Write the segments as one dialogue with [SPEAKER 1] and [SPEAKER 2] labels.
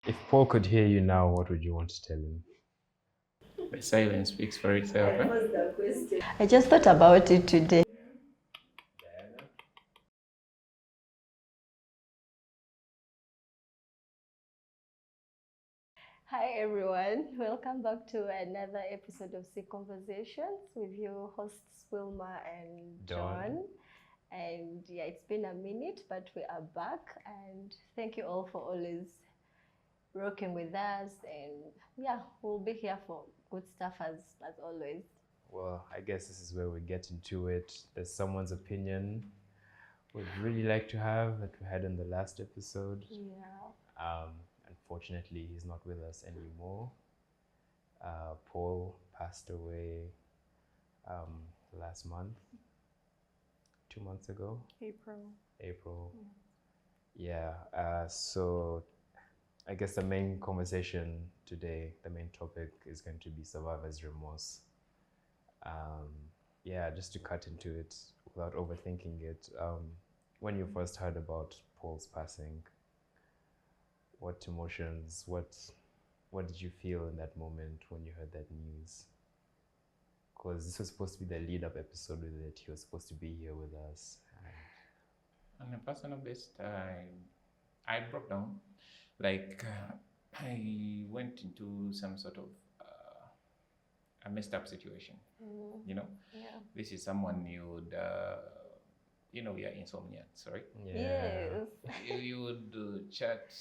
[SPEAKER 1] If Paul could hear you now, what would you want to tell him?
[SPEAKER 2] The silence speaks for itself.
[SPEAKER 3] I just thought about it today. Hi everyone, welcome back to another episode of Sick Conversations with your hosts Wilma and John. And yeah, it's been a minute, but we are back. And thank you all for always rocking with us. And yeah, we'll be here for good stuff as always.
[SPEAKER 1] Well, I guess this is where we get into it. There's someone's opinion we'd really like to have that we had in the last episode.
[SPEAKER 3] Yeah.
[SPEAKER 1] Unfortunately, he's not with us anymore. Paul passed away last month, 2 months ago. April. Yeah. So I guess the main conversation today, the main topic is going to be survivor's remorse. Yeah, just to cut into it without overthinking it. When you first heard about Paul's passing, what emotions, what did you feel in that moment when you heard that news? Because this was supposed to be the lead-up episode with it. He was supposed to be here with us.
[SPEAKER 2] On a personal base, I broke down. Like, I went into some sort of a messed up situation. You know, this is someone you would, we are insomniacs, right?
[SPEAKER 3] Yes.
[SPEAKER 2] You would chat,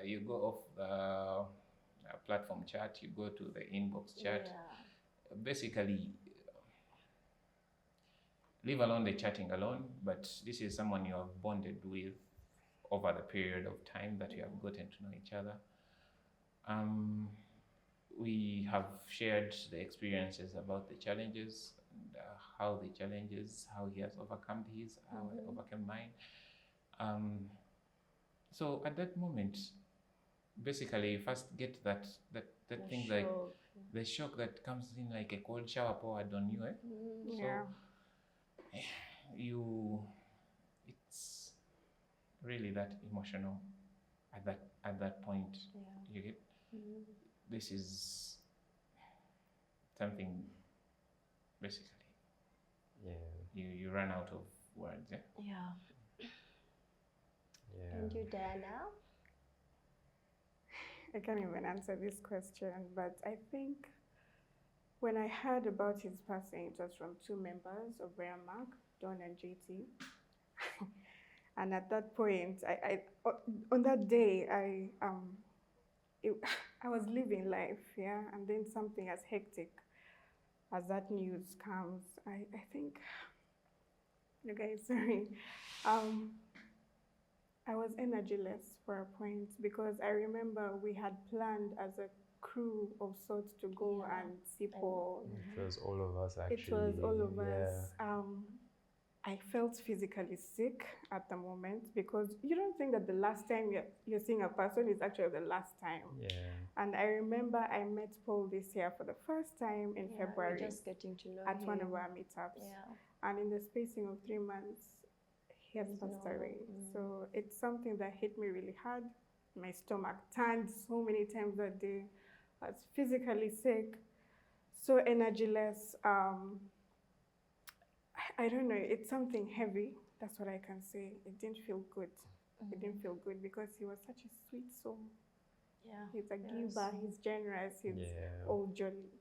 [SPEAKER 2] you go off the platform chat, you go to the inbox chat.
[SPEAKER 3] Yeah.
[SPEAKER 2] Basically, leave alone the chatting alone, but this is someone you have bonded with over the period of time that you have gotten to know each other. We have shared the experiences about the challenges, and how he has overcome his, how I overcame mine. So at that moment, basically, you first get that thing,
[SPEAKER 3] Shock.
[SPEAKER 2] like the shock that comes in like a cold shower poured on you.
[SPEAKER 3] Yeah.
[SPEAKER 2] So it's really that emotional at that point.
[SPEAKER 3] Yeah.
[SPEAKER 2] You get this is something, basically.
[SPEAKER 1] Yeah.
[SPEAKER 2] You run out of words.
[SPEAKER 3] Yeah.
[SPEAKER 1] Yeah.
[SPEAKER 3] And you, Diana?
[SPEAKER 4] I can't even answer this question, but I think when I heard about his passing, it was from two members of Remorse, Don and JT. And at that point, on that day, I was living life, yeah, and then something as hectic as that news comes, I think, you guys, sorry, I was energyless for a point, because I remember we had planned as a crew of sorts to go and see Paul.
[SPEAKER 1] It was all of us, actually.
[SPEAKER 4] It was all of us. I felt physically sick at the moment, because you don't think that the last time you're seeing a person is actually the last time.
[SPEAKER 1] Yeah.
[SPEAKER 4] And I remember I met Paul this year for the first time in February,
[SPEAKER 3] just getting to know
[SPEAKER 4] at
[SPEAKER 3] him.
[SPEAKER 4] one of our meetups.
[SPEAKER 3] Yeah.
[SPEAKER 4] And in the spacing of 3 months, he has passed away. So it's something that hit me really hard. My stomach turned so many times that day. I was physically sick, so energyless. I don't know, it's something heavy. That's what I can say. It didn't feel good. It didn't feel good, because he was such a sweet soul.
[SPEAKER 3] Yeah.
[SPEAKER 4] He's a giver, he's generous, he's all jolly.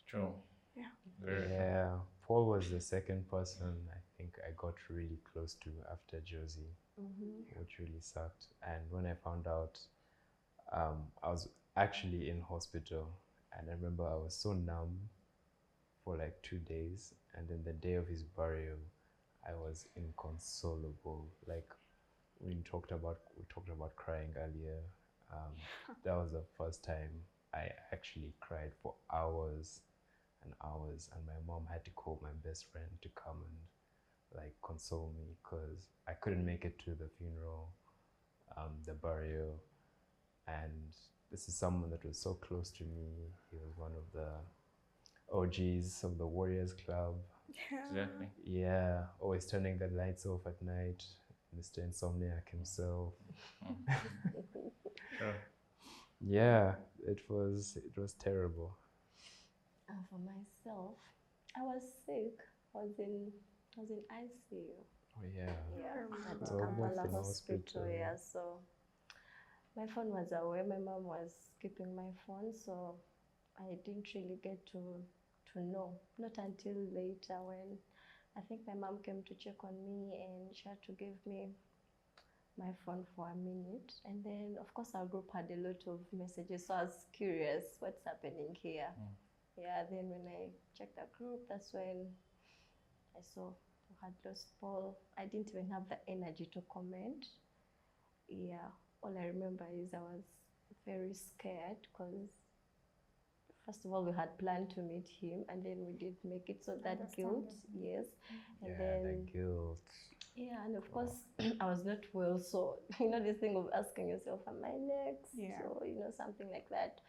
[SPEAKER 2] True.
[SPEAKER 4] Yeah.
[SPEAKER 2] Very
[SPEAKER 1] Yeah. Paul was the second person I think I got really close to after Josie, which really sucked. And when I found out, I was actually in hospital, and I remember I was so numb for like 2 days, and then the day of his burial, I was inconsolable. Like, we talked about crying earlier. That was the first time I actually cried for hours and hours, and my mom had to call my best friend to come and like console me, because I couldn't make it to the funeral, the burial. And this is someone that was so close to me. He was one of the OGs of the Warriors Club.
[SPEAKER 2] Exactly.
[SPEAKER 1] Yeah, always turning the lights off at night, Mr. Insomniac himself.
[SPEAKER 2] Sure.
[SPEAKER 1] Yeah, it was terrible.
[SPEAKER 3] For myself, I was sick. I was in ICU.
[SPEAKER 1] Oh yeah.
[SPEAKER 3] Yeah, at
[SPEAKER 1] We were both
[SPEAKER 3] Kampala
[SPEAKER 1] in
[SPEAKER 3] Hospital.
[SPEAKER 1] hospital.
[SPEAKER 3] Yeah, so my phone was away. My mom was keeping my phone, so I didn't really get to know. Not until later when I think my mom came to check on me and she had to give me my phone for a minute. And then, of course, our group had a lot of messages, so I was curious what's happening here. Yeah, then when I checked the group, that's when I saw we had lost Paul. I didn't even have the energy to comment. Yeah, all I remember is I was very scared because first of all we had planned to meet him and then we didn't make it, so that guilt, yes. And
[SPEAKER 1] Yeah,
[SPEAKER 3] then
[SPEAKER 1] the guilt.
[SPEAKER 3] yeah, and of course I was not well, so you know this thing of asking yourself, am I next?
[SPEAKER 4] Yeah.
[SPEAKER 3] So you know, something like that.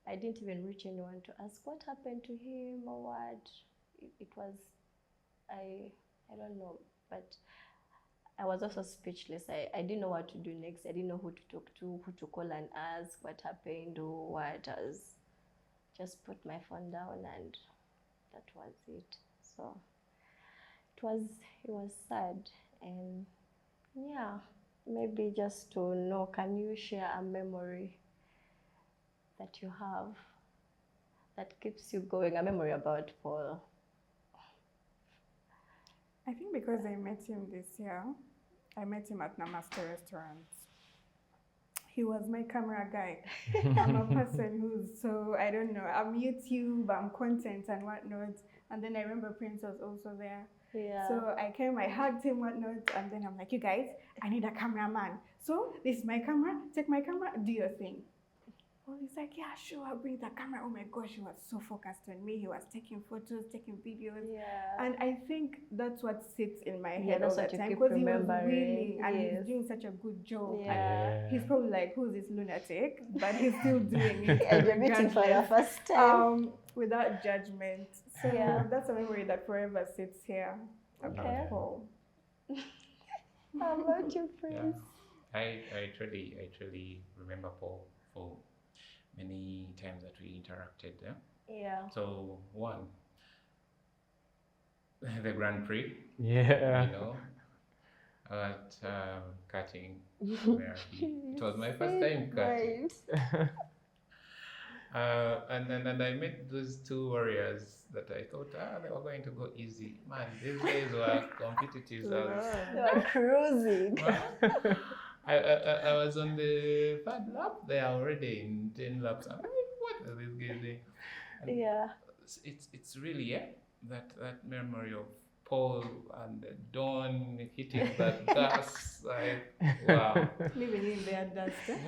[SPEAKER 3] I didn't even reach anyone to ask what happened to him or what. It was, I don't know, but I was also speechless. I didn't know what to do next. I didn't know who to talk to, who to call and ask what happened or what. I was just put my phone down and that was it. So it was sad. And yeah, maybe just to know, can you share a memory that you have that keeps you going, a memory about Paul?
[SPEAKER 4] I think because I met him this year, I met him at Namaste restaurant. He was my camera guy. I'm a person who's so, I don't know, I'm YouTube, I'm content and whatnot. And then I remember Prince was also there.
[SPEAKER 3] Yeah.
[SPEAKER 4] So I came, I hugged him, whatnot, and then I'm like, you guys, I need a cameraman. So this is my camera, take my camera, do your thing. Well, he's like, yeah, sure, I'll bring the camera. Oh my gosh, he was so focused on me. He was taking photos, taking videos.
[SPEAKER 3] Yeah.
[SPEAKER 4] And I think that's what sits in my
[SPEAKER 3] Yeah,
[SPEAKER 4] head
[SPEAKER 3] that's
[SPEAKER 4] all
[SPEAKER 3] what
[SPEAKER 4] the
[SPEAKER 3] you
[SPEAKER 4] time
[SPEAKER 3] keep
[SPEAKER 4] because he was
[SPEAKER 3] remembering.
[SPEAKER 4] willing and
[SPEAKER 3] Yes.
[SPEAKER 4] he's doing such a good job.
[SPEAKER 3] Yeah.
[SPEAKER 4] And he's probably like, who's this lunatic? But he's still doing it.
[SPEAKER 3] And you're meeting for the first time.
[SPEAKER 4] Without judgment. So
[SPEAKER 3] Yeah.
[SPEAKER 4] that's a memory that forever sits here about
[SPEAKER 3] Okay.
[SPEAKER 4] Paul.
[SPEAKER 3] How about you, Prince?
[SPEAKER 2] Yeah. I truly remember Paul for many times that we interacted.
[SPEAKER 3] Yeah.
[SPEAKER 2] So one, the Grand Prix.
[SPEAKER 1] Yeah.
[SPEAKER 2] You know, at cutting Meraki. It was my first time cutting. And I met those two warriors that I thought they were going to go easy. Man, these guys were competitive.
[SPEAKER 3] They were cruising.
[SPEAKER 2] I was on the third lap. They are already in 10 laps. I'm like, what are these guys doing? And
[SPEAKER 3] Yeah.
[SPEAKER 2] It's really that memory of Paul and Dawn hitting that gas. Like, wow.
[SPEAKER 4] Living in their dust.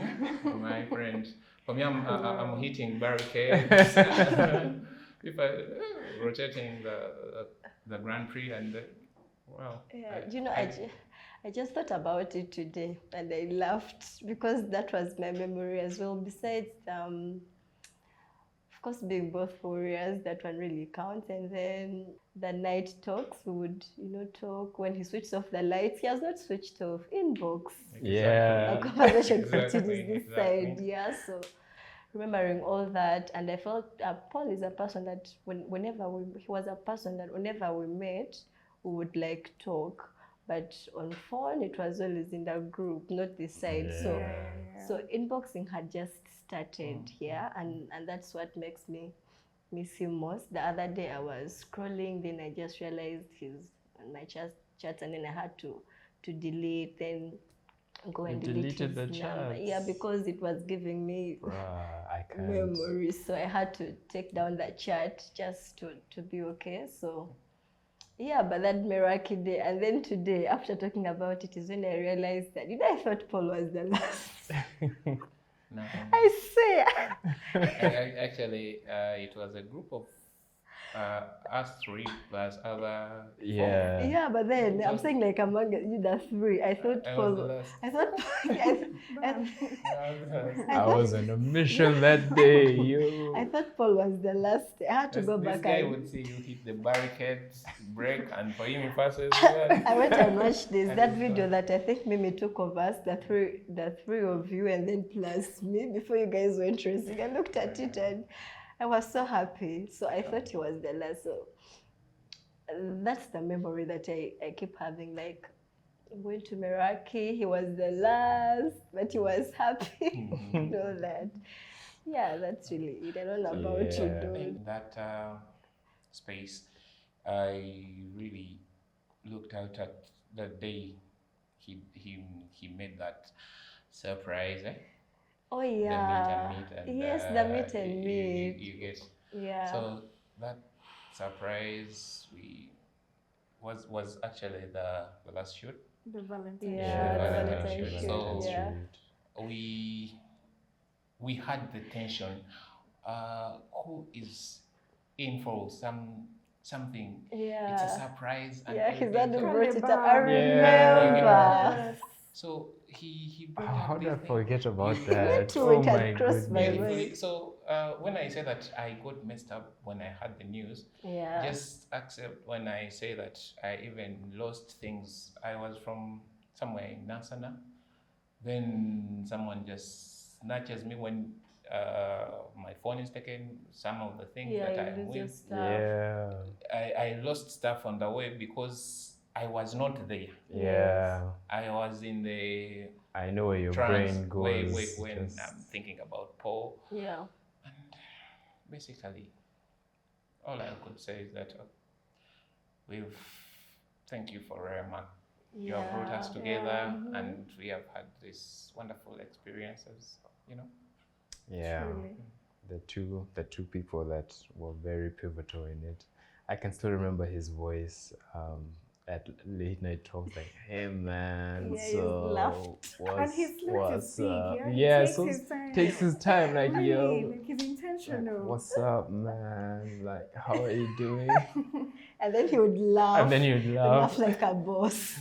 [SPEAKER 2] My friend. For me, I'm hitting barricades. If I rotating the Grand Prix and wow.
[SPEAKER 3] Yeah. You know, I just thought about it today and I laughed because that was my memory as well. Besides, of course, being both warriors, that one really counts. And then the night talks, we would, talk. When he switched off the lights, he has not switched off. Inbox.
[SPEAKER 1] Yeah.
[SPEAKER 3] Our conversation
[SPEAKER 2] Exactly,
[SPEAKER 3] continues this side. Yeah. So remembering all that, and I felt Paul is a person that he was a person that whenever we met, we would like talk. But on phone, it was always in the group, not this side.
[SPEAKER 1] Yeah.
[SPEAKER 3] So inboxing had just started here, and that's what makes me miss him most. The other day I was scrolling, then I just realized he's on my chats, and then I had to delete, then go and delete his
[SPEAKER 1] the
[SPEAKER 3] number.
[SPEAKER 1] chats.
[SPEAKER 3] Yeah, because it was giving me
[SPEAKER 1] I can't.
[SPEAKER 3] memories. So I had to take down that chat just to be okay. So yeah, but that Meraki day, and then today, after talking about it, is when I realized that I thought Paul was the last.
[SPEAKER 2] No.
[SPEAKER 3] I say.
[SPEAKER 2] Actually, it was a group of us three plus other
[SPEAKER 1] Yeah.
[SPEAKER 3] Yeah, but then I'm
[SPEAKER 2] So-
[SPEAKER 3] saying like among you, the three. I thought
[SPEAKER 2] I was
[SPEAKER 3] Paul.
[SPEAKER 2] the last.
[SPEAKER 3] I thought.
[SPEAKER 2] I was the last.
[SPEAKER 1] I was on a mission that day, you.
[SPEAKER 3] I thought Paul was the last. I had to go
[SPEAKER 2] This
[SPEAKER 3] back
[SPEAKER 2] guy
[SPEAKER 3] and
[SPEAKER 2] would see you hit the barricades, break, and for him, he passes.
[SPEAKER 3] I went and watched this
[SPEAKER 2] And
[SPEAKER 3] that
[SPEAKER 2] it's
[SPEAKER 3] video
[SPEAKER 2] gone.
[SPEAKER 3] that I think Mimi took of us, the three of you, and then plus me before you guys went racing. I looked at it and I was so happy. So I thought he was the last. So that's the memory that I keep having. Like going to Meraki, he was the last, but he was happy. And all that. Yeah, that's really it. I don't know about you,
[SPEAKER 1] Yeah.
[SPEAKER 3] dude.
[SPEAKER 2] In that space, I really looked out at the day he made that surprise,
[SPEAKER 3] Oh
[SPEAKER 2] the
[SPEAKER 3] yeah.
[SPEAKER 2] meet and meet, and
[SPEAKER 3] Yes, the meet and
[SPEAKER 2] you
[SPEAKER 3] meet.
[SPEAKER 2] get.
[SPEAKER 3] Yeah.
[SPEAKER 2] So that surprise was actually the last shoot.
[SPEAKER 4] The Valentine.
[SPEAKER 3] Yeah,
[SPEAKER 2] the
[SPEAKER 3] the
[SPEAKER 2] Valentine
[SPEAKER 3] Valentine
[SPEAKER 2] shoot.
[SPEAKER 3] shoot.
[SPEAKER 2] So-
[SPEAKER 3] Yeah.
[SPEAKER 2] We had the tension. Who is in for something? It's a
[SPEAKER 3] Yeah.
[SPEAKER 2] surprise. And
[SPEAKER 3] Yeah, his
[SPEAKER 2] everything.
[SPEAKER 3] dad who
[SPEAKER 2] So-
[SPEAKER 3] brought it up. I
[SPEAKER 1] Yeah.
[SPEAKER 3] remember.
[SPEAKER 4] Yes.
[SPEAKER 2] So he brought
[SPEAKER 1] How
[SPEAKER 2] up
[SPEAKER 1] did I
[SPEAKER 2] this thing.
[SPEAKER 1] forget about
[SPEAKER 2] You-
[SPEAKER 1] that?
[SPEAKER 3] too,
[SPEAKER 1] Oh
[SPEAKER 3] it had
[SPEAKER 1] my
[SPEAKER 3] crossed my
[SPEAKER 1] goodness.
[SPEAKER 3] mind.
[SPEAKER 2] Beautifully. So when I say that I got messed up when I had the news,
[SPEAKER 3] Yeah.
[SPEAKER 2] just accept when I say that I even lost things. I was from somewhere in Nasana. Then someone just snatches me when my phone is taken. Some of the things
[SPEAKER 3] Yeah,
[SPEAKER 2] that
[SPEAKER 3] you
[SPEAKER 2] I'm
[SPEAKER 3] lose your
[SPEAKER 2] with,
[SPEAKER 3] stuff.
[SPEAKER 1] Yeah.
[SPEAKER 2] I lost stuff on the way because I was not there.
[SPEAKER 1] Yeah.
[SPEAKER 2] I was in the
[SPEAKER 1] I know where your
[SPEAKER 2] trance
[SPEAKER 1] brain goes.
[SPEAKER 2] way when
[SPEAKER 1] just-
[SPEAKER 2] I'm thinking about Paul.
[SPEAKER 3] Yeah.
[SPEAKER 2] And basically, all I could say is that thank you for Remark. You have brought us together, and we have had these wonderful experiences.
[SPEAKER 1] Yeah.
[SPEAKER 3] Truly.
[SPEAKER 1] The two people that were very pivotal in it. I can still remember his voice at late night talks, like, "Hey man,
[SPEAKER 3] Yeah, he
[SPEAKER 1] so
[SPEAKER 3] laughed.
[SPEAKER 4] And he's let to
[SPEAKER 1] what's
[SPEAKER 4] speak,
[SPEAKER 1] up?"
[SPEAKER 4] yeah? He
[SPEAKER 1] Yeah,
[SPEAKER 4] takes
[SPEAKER 1] so
[SPEAKER 4] his time.
[SPEAKER 1] takes his time, like,
[SPEAKER 4] Really,
[SPEAKER 1] yo,
[SPEAKER 4] like he's
[SPEAKER 1] like,
[SPEAKER 4] intentional.
[SPEAKER 1] what's up, man? Like, how are you doing?
[SPEAKER 3] And then he would laugh.
[SPEAKER 1] And then you'd laugh.
[SPEAKER 3] like a boss.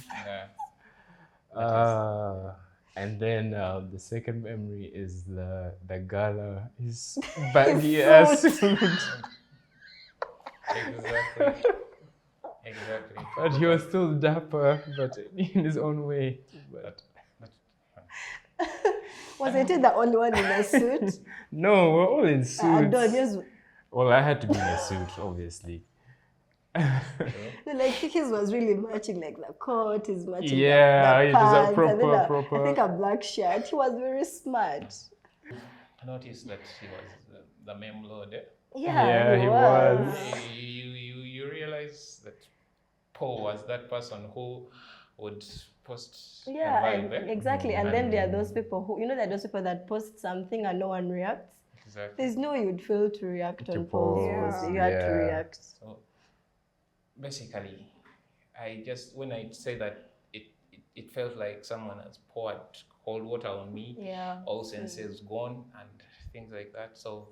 [SPEAKER 1] And then the second memory is the gala, his baggy ass suit.
[SPEAKER 2] Exactly. Exactly.
[SPEAKER 1] But he was still dapper, but in his own way. But
[SPEAKER 3] Wasn't he the only one in a suit?
[SPEAKER 1] no, we're all in suits.
[SPEAKER 3] Adonius,
[SPEAKER 1] Well, I had to be in a suit, obviously.
[SPEAKER 3] like his was really matching, like the coat is matching.
[SPEAKER 1] Yeah,
[SPEAKER 3] the
[SPEAKER 1] it is a
[SPEAKER 3] pants, and then
[SPEAKER 1] proper-
[SPEAKER 3] I think a black shirt. He was very smart.
[SPEAKER 2] I noticed that he was the meme lord.
[SPEAKER 1] Yeah, he was.
[SPEAKER 2] You realize that Paul was that person who would post
[SPEAKER 3] Yeah,
[SPEAKER 2] a vibe,
[SPEAKER 3] and exactly. And then
[SPEAKER 2] And-
[SPEAKER 3] there are those people who, there are those people that post something and no one reacts.
[SPEAKER 2] Exactly.
[SPEAKER 3] There's no way you'd fail to react
[SPEAKER 1] To
[SPEAKER 3] on Paul's
[SPEAKER 4] post,
[SPEAKER 3] post. You had to
[SPEAKER 1] yeah.
[SPEAKER 3] react.
[SPEAKER 2] So basically, when I say that it felt like someone has poured cold water on me.
[SPEAKER 3] Yeah.
[SPEAKER 2] All senses gone and things like that. So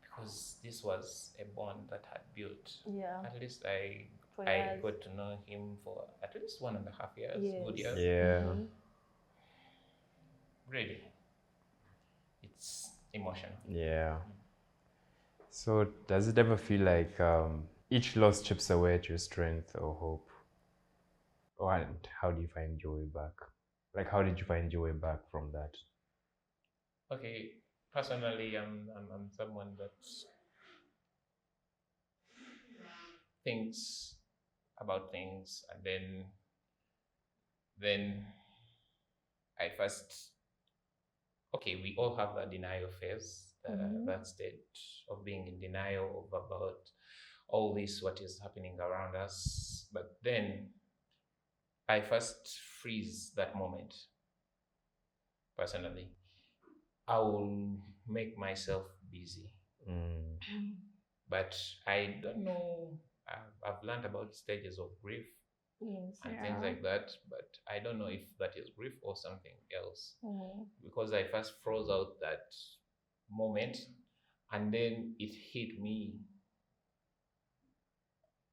[SPEAKER 2] because this was a bond that had built,
[SPEAKER 3] Yeah.
[SPEAKER 2] at least I
[SPEAKER 3] years.
[SPEAKER 2] got to know him for at least 1.5 years, good
[SPEAKER 3] Yes.
[SPEAKER 2] years.
[SPEAKER 1] Yeah.
[SPEAKER 3] Mhm.
[SPEAKER 2] Really, it's emotional.
[SPEAKER 1] Yeah. So does it ever feel like each loss chips away at your strength or hope? And how do you find your way back? Like, how did you find your way back from that?
[SPEAKER 2] Okay, personally, I'm someone that thinks about things, and then I first, okay, we all have that denial phase, that state of being in denial about all this, what is happening around us. But then I first freeze that moment. Personally, I will make myself busy. But I don't know. I've learned about stages of grief
[SPEAKER 3] Yes.
[SPEAKER 2] and
[SPEAKER 4] Yeah.
[SPEAKER 2] things like that, but I don't know if that is grief or something else.
[SPEAKER 3] Mhm.
[SPEAKER 2] Because I first froze out that moment, and then it hit me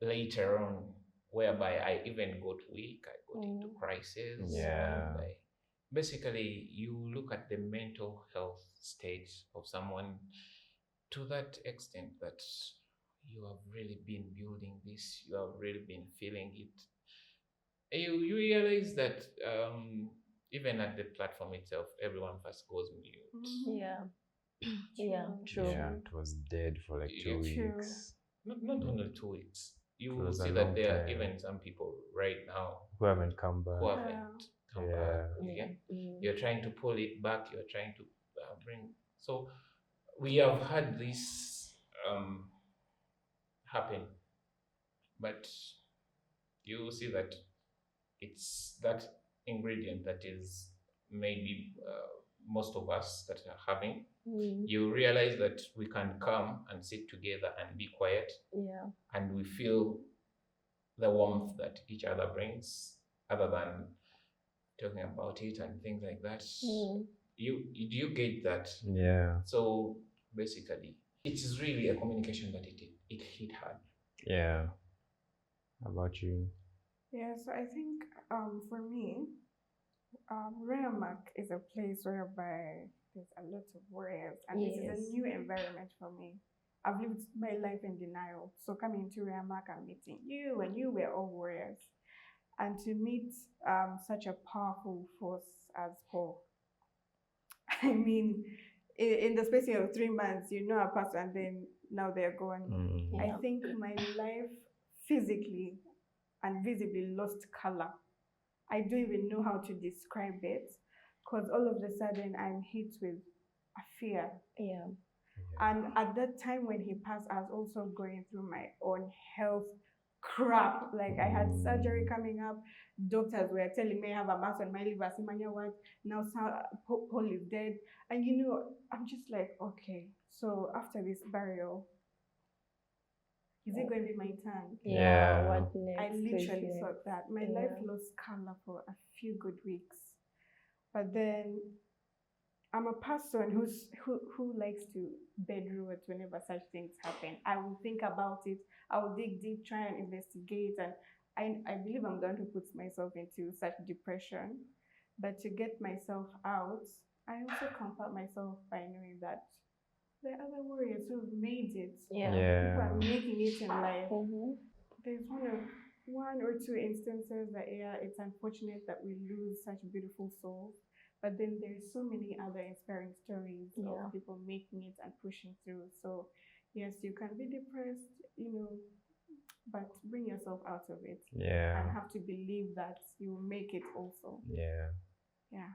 [SPEAKER 2] later on, whereby I even got weak, I got into crisis.
[SPEAKER 1] Yeah.
[SPEAKER 2] And basically, you look at the mental health state of someone to that extent that you have really been building this, you have really been feeling it. You realize that even at the platform itself, everyone first goes mute.
[SPEAKER 3] Yeah. Yeah, true.
[SPEAKER 1] Yeah, it was dead for like 2
[SPEAKER 4] True.
[SPEAKER 1] weeks.
[SPEAKER 2] Not only 2 weeks. You
[SPEAKER 1] It
[SPEAKER 2] will
[SPEAKER 1] was a
[SPEAKER 2] see that
[SPEAKER 1] long
[SPEAKER 2] there are
[SPEAKER 1] time.
[SPEAKER 2] even some people right now
[SPEAKER 1] Who haven't come back.
[SPEAKER 2] who haven't come
[SPEAKER 1] Yeah.
[SPEAKER 2] back. Okay? You're trying to pull it back. You're trying to bring. So we have had this happen, but you see that it's that ingredient that is maybe most of us that are having. You realize that we can come and sit together and be quiet,
[SPEAKER 3] Yeah.
[SPEAKER 2] and we feel the warmth that each other brings, other than talking about it and things like that. You get that?
[SPEAKER 1] Yeah.
[SPEAKER 2] So basically, it is really a communication that it hit hard.
[SPEAKER 1] Yeah. How about you?
[SPEAKER 4] Yeah, so I think for me, Remorse is a place whereby there's a lot of warriors, and this is
[SPEAKER 3] Yes.
[SPEAKER 4] a new environment for me. I've lived my life in denial. So coming to Remorse and meeting you, and you were all warriors. And to meet such a powerful force as Paul. I mean, in the space of 3 months, you know a person, and then now they're gone.
[SPEAKER 3] Yeah.
[SPEAKER 4] I think my life physically and visibly lost color. I don't even know how to describe it, because all of a sudden I'm hit with a fear.
[SPEAKER 3] Yeah.
[SPEAKER 4] And at that time when he passed, I was also going through my own health crap. Like I had surgery coming up. Doctors were telling me I have a mass on my liver. What? Now Paul is dead. And you know, I'm just like, okay, so after this burial, is it going to be my turn?
[SPEAKER 3] Yeah. What next?
[SPEAKER 4] I literally
[SPEAKER 3] next?
[SPEAKER 4] thought that. My life lost color for a few good weeks. But then I'm a person who likes to bedroot whenever such things happen. I will think about it. I will dig deep, try and investigate, and I believe I'm going to put myself into such depression. But to get myself out, I also comfort myself by knowing that there are other warriors who've made it.
[SPEAKER 3] Yeah.
[SPEAKER 4] People are making it in life. There's one or two instances that it's unfortunate that we lose such beautiful souls. But then there's so many other inspiring stories of people making it and pushing through. So yes, you can be depressed, but bring yourself out of it.
[SPEAKER 1] Yeah.
[SPEAKER 4] And have to believe that you will make it also.
[SPEAKER 1] Yeah.
[SPEAKER 4] Yeah.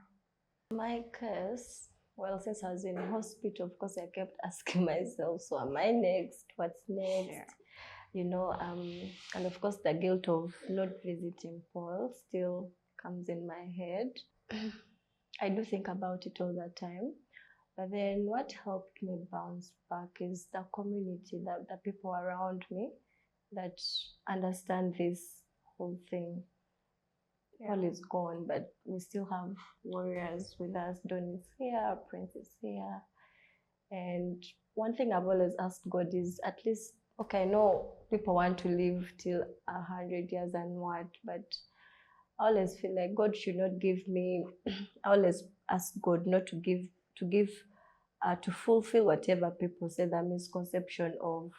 [SPEAKER 3] My case, well, since I was in hospital, of course, I kept asking myself, so am I next? What's next?
[SPEAKER 4] Yeah.
[SPEAKER 3] And of course, the guilt of not visiting Paul still comes in my head. I do think about it all the time. But then what helped me bounce back is the community, the people around me that understand this whole thing. Paul is gone, but we still have warriors with us. Don is here, Prince is here. And one thing I've always asked God is, at least, okay, I know people want to live till 100 years and what, but I always feel like God should not give me, I always ask God not to give, to fulfill whatever people say, the misconception of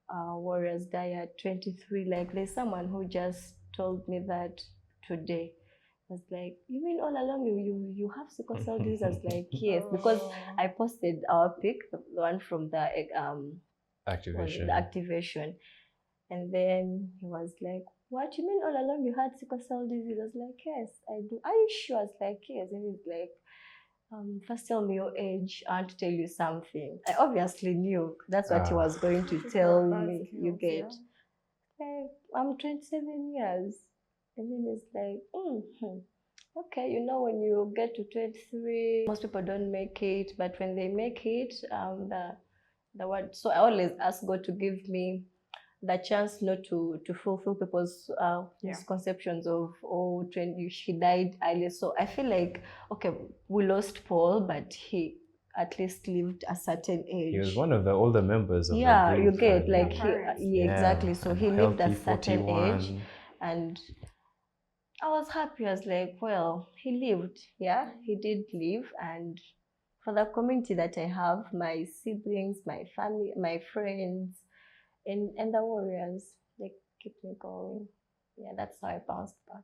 [SPEAKER 3] warriors die at 23. Like there's someone who just told me that today. I was like, you mean all along you have sickle cell disease? I was like, yes, because I posted our pic, the one from the activation. And then he was like, what, you mean all along you had sickle cell disease? I was like, yes, I do. Are you sure? I was like, yes. And he's like, first tell me your age. I want to tell you something. I obviously knew that's what he was going to tell me. You get, like, I'm 27 years. And then it's like, okay, when you get to 23, most people don't make it, but when they make it, the word. So I always ask God to give me the chance not to fulfill people's misconceptions of, she died early. So I feel like, okay, we lost Paul, but he at least lived a certain age.
[SPEAKER 1] He was one of the older members of
[SPEAKER 3] Yeah,
[SPEAKER 1] the
[SPEAKER 3] you
[SPEAKER 1] group.
[SPEAKER 3] get
[SPEAKER 1] and-
[SPEAKER 3] like exactly. So
[SPEAKER 1] and
[SPEAKER 3] he lived a
[SPEAKER 1] healthy
[SPEAKER 3] certain
[SPEAKER 1] 41.
[SPEAKER 3] age, and I was happy. I was like, well, he lived. Yeah, he did live, and for the community that I have, my siblings, my family, my friends, and the warriors, they keep me going. Yeah, that's how I bounced back.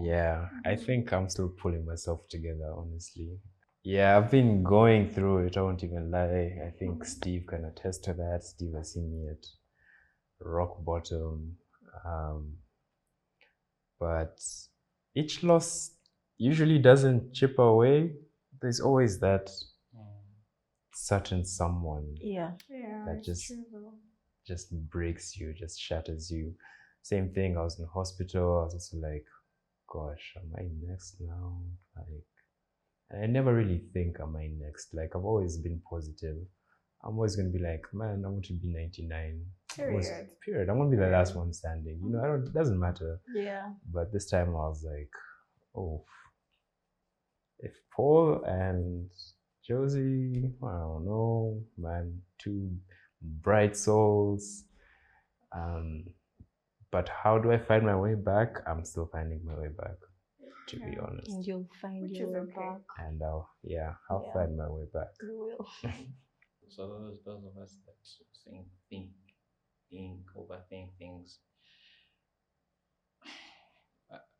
[SPEAKER 1] Yeah, I think I'm still pulling myself together, honestly. Yeah, I've been going through it, I won't even lie. I think Steve can attest to that. Steve has seen me at rock bottom. But each loss usually doesn't chip away. There's always that certain someone
[SPEAKER 3] Yeah.
[SPEAKER 1] that
[SPEAKER 4] it's
[SPEAKER 1] just
[SPEAKER 4] true though.
[SPEAKER 1] just breaks you, just shatters you. Same thing, I was in hospital, I was also like, gosh, am I next now? Like, and I never really think, am I next? Like, I've always been positive. I'm always going to be like, man, I want to be 99. Period. I'm going to be the last one standing. You know, it doesn't matter.
[SPEAKER 3] Yeah.
[SPEAKER 1] But this time I was like, oh, if Paul and Josie, I don't know, man, two bright souls. But how do I find my way back? I'm still finding my way back, to be honest.
[SPEAKER 3] And you'll find your way back.
[SPEAKER 1] And I'll find my way back.
[SPEAKER 3] You will.
[SPEAKER 2] So those of us that overthink things,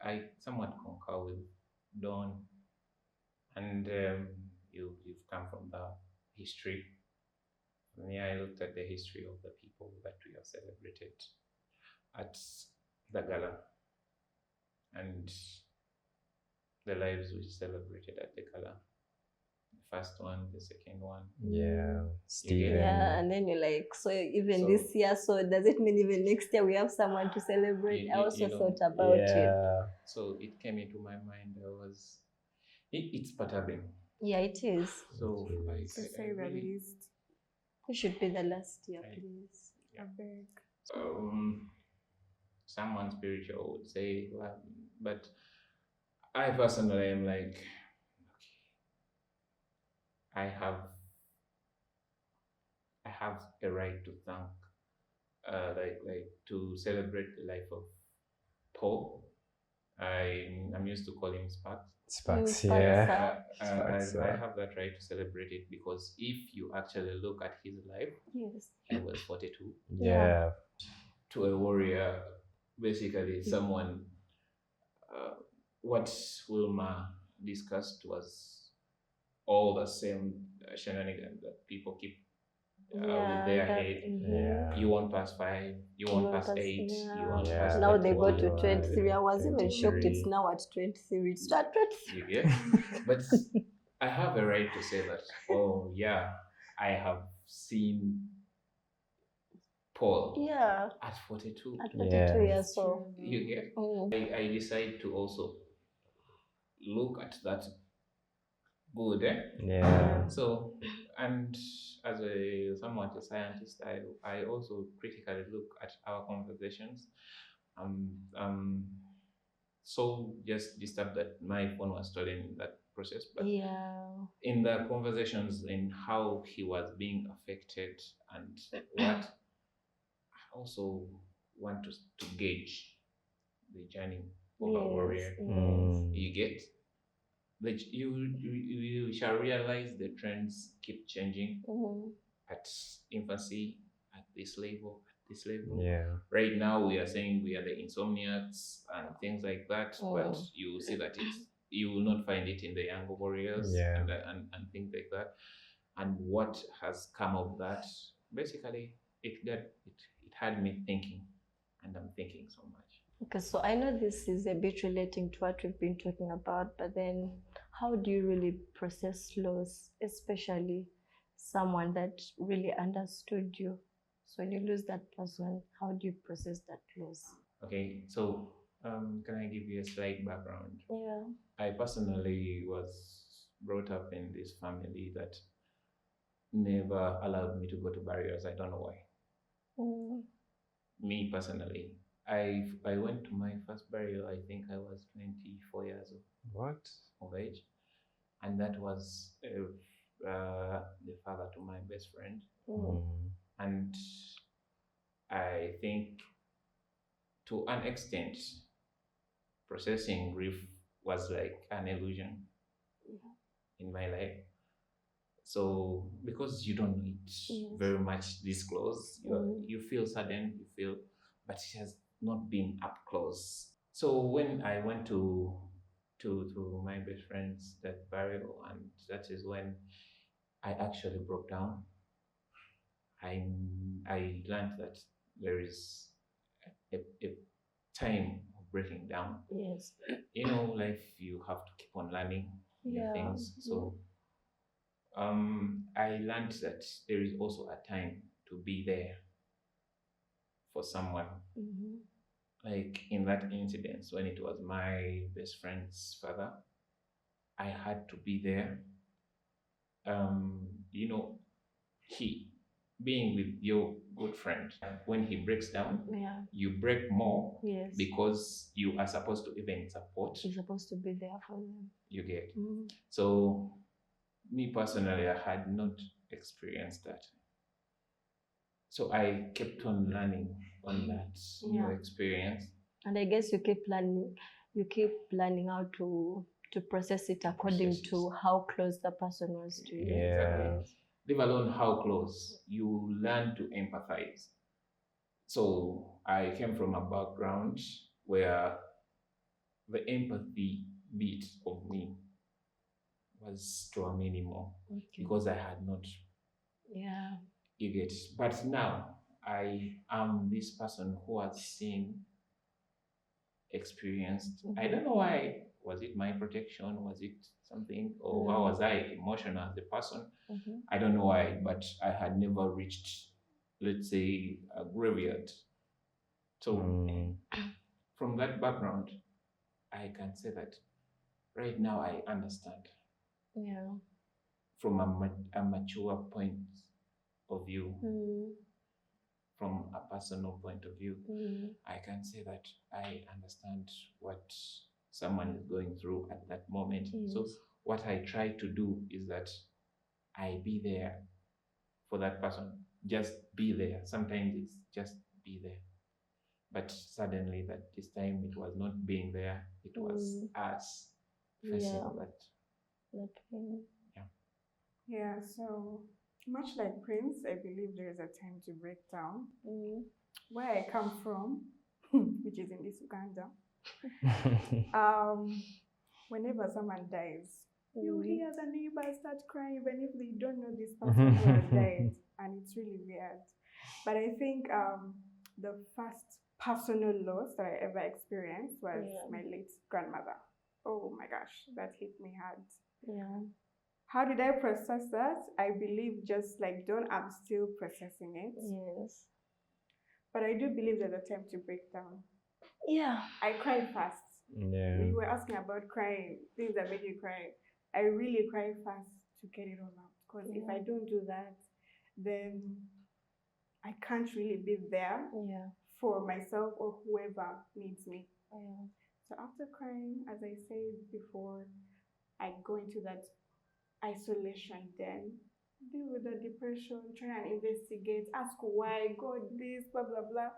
[SPEAKER 2] I somewhat concur with Dawn, and you've come from the history. For me, I looked at the history of the people that we have celebrated at the gala, and the lives we celebrated at the gala. The first one, the second one.
[SPEAKER 1] Yeah, Steven.
[SPEAKER 3] Yeah, and then you're like, so even this year, so does it mean even next year we have someone to celebrate? I also thought about it.
[SPEAKER 2] So it came into my mind. It's perturbing.
[SPEAKER 3] Yeah, it is.
[SPEAKER 2] So
[SPEAKER 4] to say the least.
[SPEAKER 3] Who should be the last year, please?
[SPEAKER 4] I beg.
[SPEAKER 2] Someone spiritual would say, well, but I personally am like, I have a right to thank, like to celebrate the life of Paul. I'm used to calling him Sparks.
[SPEAKER 1] Sparks, yeah.
[SPEAKER 2] I have that right to celebrate it because if you actually look at his life,
[SPEAKER 3] yes,
[SPEAKER 2] he was 42.
[SPEAKER 1] Yeah.
[SPEAKER 2] To a warrior, basically someone. What Wilma discussed was all the same shenanigans that people keep with their head.
[SPEAKER 1] Yeah.
[SPEAKER 2] You want past 5, you want past 8, you want past
[SPEAKER 3] now they go
[SPEAKER 2] 21.
[SPEAKER 3] to 23. I was even shocked it's now at 23. It's not 23.
[SPEAKER 2] Yeah. But I have a right to say that, oh yeah, I have seen Paul at 42.
[SPEAKER 3] At 42 years old.
[SPEAKER 2] You get? I decide to also look at that good,
[SPEAKER 1] Yeah.
[SPEAKER 2] So, and as somewhat a scientist, I also critically look at our conversations. So just disturbed that my phone was stolen in that process, but in the conversations in how he was being affected and what, I also want to gauge the journey of a warrior. You get? You shall realize the trends keep changing at infancy, at this level.
[SPEAKER 1] Yeah.
[SPEAKER 2] Right now we are saying we are the insomniacs and things like that, but you see that you will not find it in the younger warriors and things like that. And what has come of that? Basically, it had me thinking, and I'm thinking so much.
[SPEAKER 3] Okay, so I know this is a bit relating to what we've been talking about, but then how do you really process loss, especially someone that really understood you? So when you lose that person, how do you process that loss?
[SPEAKER 2] Okay, so can I give you a slight background?
[SPEAKER 3] Yeah.
[SPEAKER 2] I personally was brought up in this family that never allowed me to go to barriers. I don't know why. Me personally, I went to my first burial, I think I was 24 years of age. And that was the father to my best friend,
[SPEAKER 3] Mm.
[SPEAKER 2] and I think to an extent, processing grief was like an illusion in my life. So because you don't know it very much this close, you feel saddened, you feel, but it has not been up close. So when I went to my best friend's that burial, and that is when I actually broke down. I learned that there is a time of breaking down.
[SPEAKER 3] Yes.
[SPEAKER 2] You know, life, you have to keep on learning new things. So I learned that there is also a time to be there for someone. Like in that incident, when it was my best friend's father, I had to be there. You know, he being with your good friend, when he breaks down, you break more because you are supposed to even support.
[SPEAKER 3] You're supposed to be there for them.
[SPEAKER 2] You get. So me personally, I had not experienced that. So I kept on learning on that new experience.
[SPEAKER 3] And I guess you keep learning how to process it according to how close the person was to you.
[SPEAKER 2] Exactly. Leave alone how close, you learn to empathize. So I came from a background where the empathy bit of me was to a minimum because I had not. You get. But now I am this person who has seen, experienced. I don't know why. Was it my protection? Was it something? Or how was I emotional as a person? I don't know why, but I had never reached, let's say, a graveyard. So from that background, I can say that right now I understand. From a mature point of view, from a personal point of view, I can say that I understand what someone is going through at that moment. So what I try to do is that I be there for that person. Just be there. Sometimes it's just be there. But suddenly that this time it was not being there. It was us facing that
[SPEAKER 3] pain.
[SPEAKER 4] Yeah, so much like Prince, I believe there is a time to break down. Where I come from, which is in East Uganda, whenever someone dies, you hear the neighbors start crying even if they don't know this person who has died, and it's really weird. But I think the first personal loss that I ever experienced was my late grandmother. Oh my gosh, that hit me hard. How did I process that? I believe just like Dawn, I'm still processing it. But I do believe there's a time to break down. I cry fast. You were asking about crying, things that made you cry. I really cry fast to get it all out. Because if I don't do that, then I can't really be there for myself or whoever needs me. So after crying, as I said before, I go into that isolation, then deal with the depression, try and investigate, ask why, God, this, blah, blah, blah.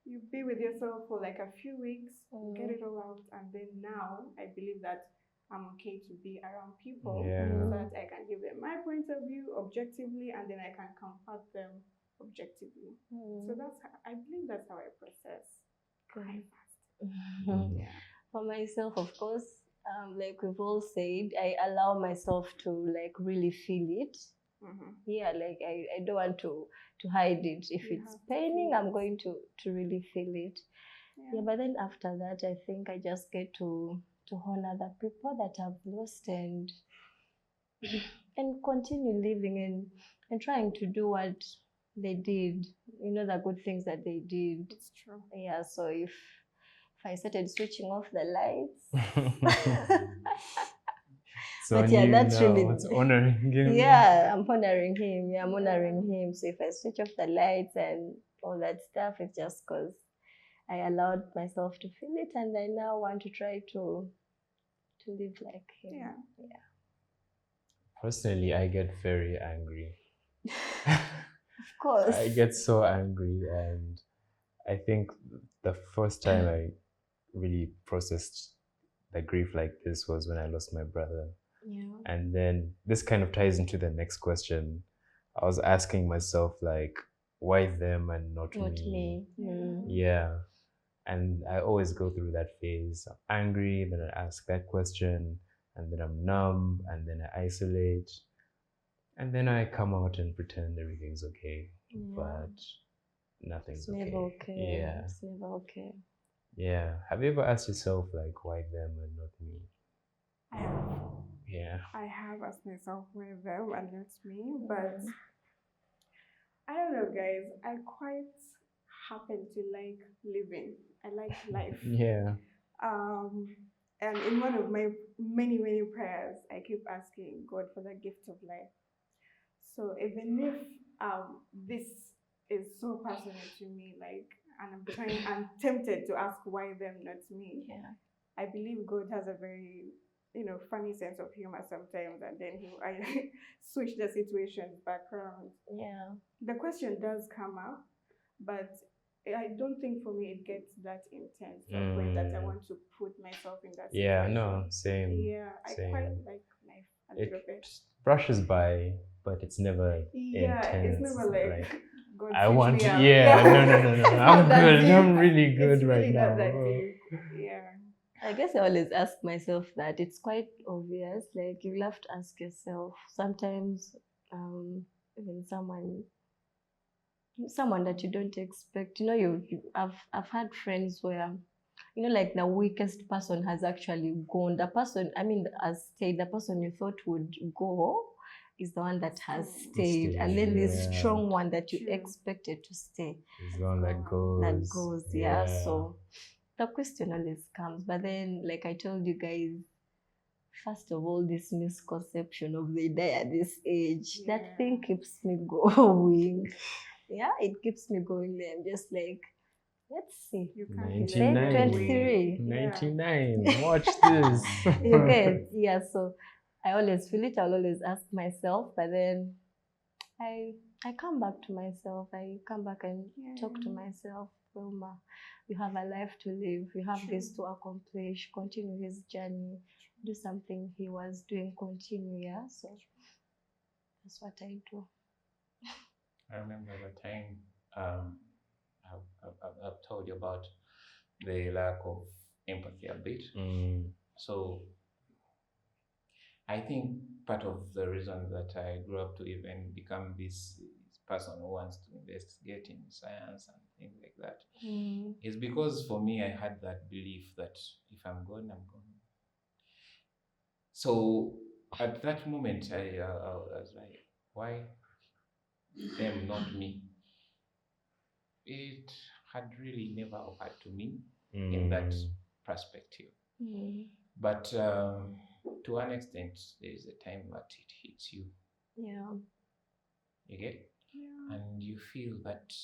[SPEAKER 4] You be with yourself for like a few weeks, get it all out, and then now I believe that I'm okay to be around people so that I can give them my point of view objectively, and then I can comfort them objectively. So I believe that's how I process. Cry fast.
[SPEAKER 3] For myself, of course, like we've all said, I allow myself to like really feel it. Like I don't want to hide it. If it's paining, I'm going to really feel it. But then after that, I think I just get to honor the people that I've lost and continue living and trying to do what they did. You know, the good things that they did.
[SPEAKER 4] It's true.
[SPEAKER 3] So if I started switching off the lights.
[SPEAKER 1] So but that's really honoring him.
[SPEAKER 3] I'm honoring him. I'm honoring him. So if I switch off the lights and all that stuff, it's just because I allowed myself to feel it, and I now want to try to live like him.
[SPEAKER 1] Personally, I get very angry.
[SPEAKER 3] Of course.
[SPEAKER 1] I get so angry, and I think the first time I really processed the grief like this was when I lost my brother.
[SPEAKER 3] Yeah.
[SPEAKER 1] And then this kind of ties into the next question. I was asking myself, like, why them and not me? Yeah. And I always go through that phase. I'm angry, then I ask that question, and then I'm numb, and then I isolate. And then I come out and pretend everything's okay.
[SPEAKER 3] Yeah.
[SPEAKER 1] But nothing's
[SPEAKER 3] It's never okay.
[SPEAKER 1] Yeah.
[SPEAKER 3] It's never okay.
[SPEAKER 1] Yeah. Have you ever asked yourself, like, why them and not me?
[SPEAKER 4] I have.
[SPEAKER 1] Yeah.
[SPEAKER 4] I have asked myself why them and not me, but I don't know, guys. I quite happen to like living. I like life.
[SPEAKER 1] Yeah.
[SPEAKER 4] And in one of my many, many prayers, I keep asking God for the gift of life. So even if this is so passionate to me, like, and I'm tempted to ask why them, not me.
[SPEAKER 3] Yeah.
[SPEAKER 4] I believe God has a very, funny sense of humor sometimes, and then I switch the situation back around.
[SPEAKER 3] Yeah.
[SPEAKER 4] The question does come up, but I don't think for me it gets that intense to a point that I want to put myself in that situation.
[SPEAKER 1] Yeah, no, same.
[SPEAKER 4] Yeah, I
[SPEAKER 1] same.
[SPEAKER 4] quite like life a little bit.
[SPEAKER 1] It brushes by, but it's never
[SPEAKER 4] Yeah,
[SPEAKER 1] intense.
[SPEAKER 4] it's never like God
[SPEAKER 1] I
[SPEAKER 4] switch
[SPEAKER 1] want
[SPEAKER 4] me
[SPEAKER 1] to.
[SPEAKER 4] up.
[SPEAKER 1] Yeah, no.
[SPEAKER 4] It's
[SPEAKER 1] I'm
[SPEAKER 4] not that
[SPEAKER 1] good.
[SPEAKER 4] deep.
[SPEAKER 1] I'm really good
[SPEAKER 4] It's
[SPEAKER 1] right
[SPEAKER 4] really
[SPEAKER 1] now.
[SPEAKER 4] not that deep. Yeah.
[SPEAKER 3] I guess I always ask myself that. It's quite obvious. Like, you'll have to ask yourself. Sometimes, even someone that you don't expect. I've had friends where, like, the weakest person has actually gone. The person, has stayed. The person you thought would go is the one that has stayed, and then the strong one that you expected to stay
[SPEAKER 1] is the one that goes.
[SPEAKER 3] Yeah. So the question always comes, but then, like I told you guys, first of all, this misconception of they die at this age, that thing keeps me going. Yeah, it keeps me going there. I'm just like, let's see.
[SPEAKER 4] You can't
[SPEAKER 3] 23.
[SPEAKER 1] 99. Watch this.
[SPEAKER 3] You get, yeah. So I always feel it. I'll always ask myself, but then I come back to myself. I come back and talk to myself. Wilma, you have a life to live. You have this to accomplish. Continue his journey. Do something he was doing. Continue. Yeah. So that's what I do.
[SPEAKER 2] I remember the time I've told you about the lack of empathy a bit. So I think part of the reason that I grew up to even become this person who wants to investigate in science and things like that is because for me, I had that belief that if I'm gone, I'm gone. So at that moment, I was like, why them, not me? It had really never occurred to me in that perspective. But to an extent, there is a time that it hits you.
[SPEAKER 3] Yeah.
[SPEAKER 2] You get? Yeah. And you feel that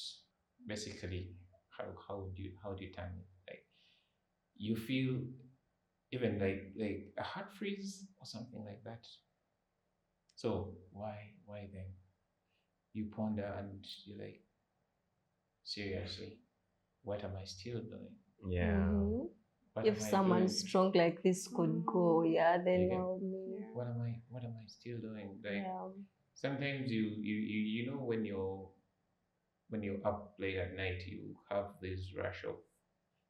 [SPEAKER 2] basically, how do you term it? Like, you feel even like a heart freeze or something like that. So why then? You ponder and you're like, seriously, what am I still doing?
[SPEAKER 1] Yeah.
[SPEAKER 3] If someone strong like this could go, then help me.
[SPEAKER 2] What am I still doing? Like, sometimes you know when you're up late at night, you have this rush of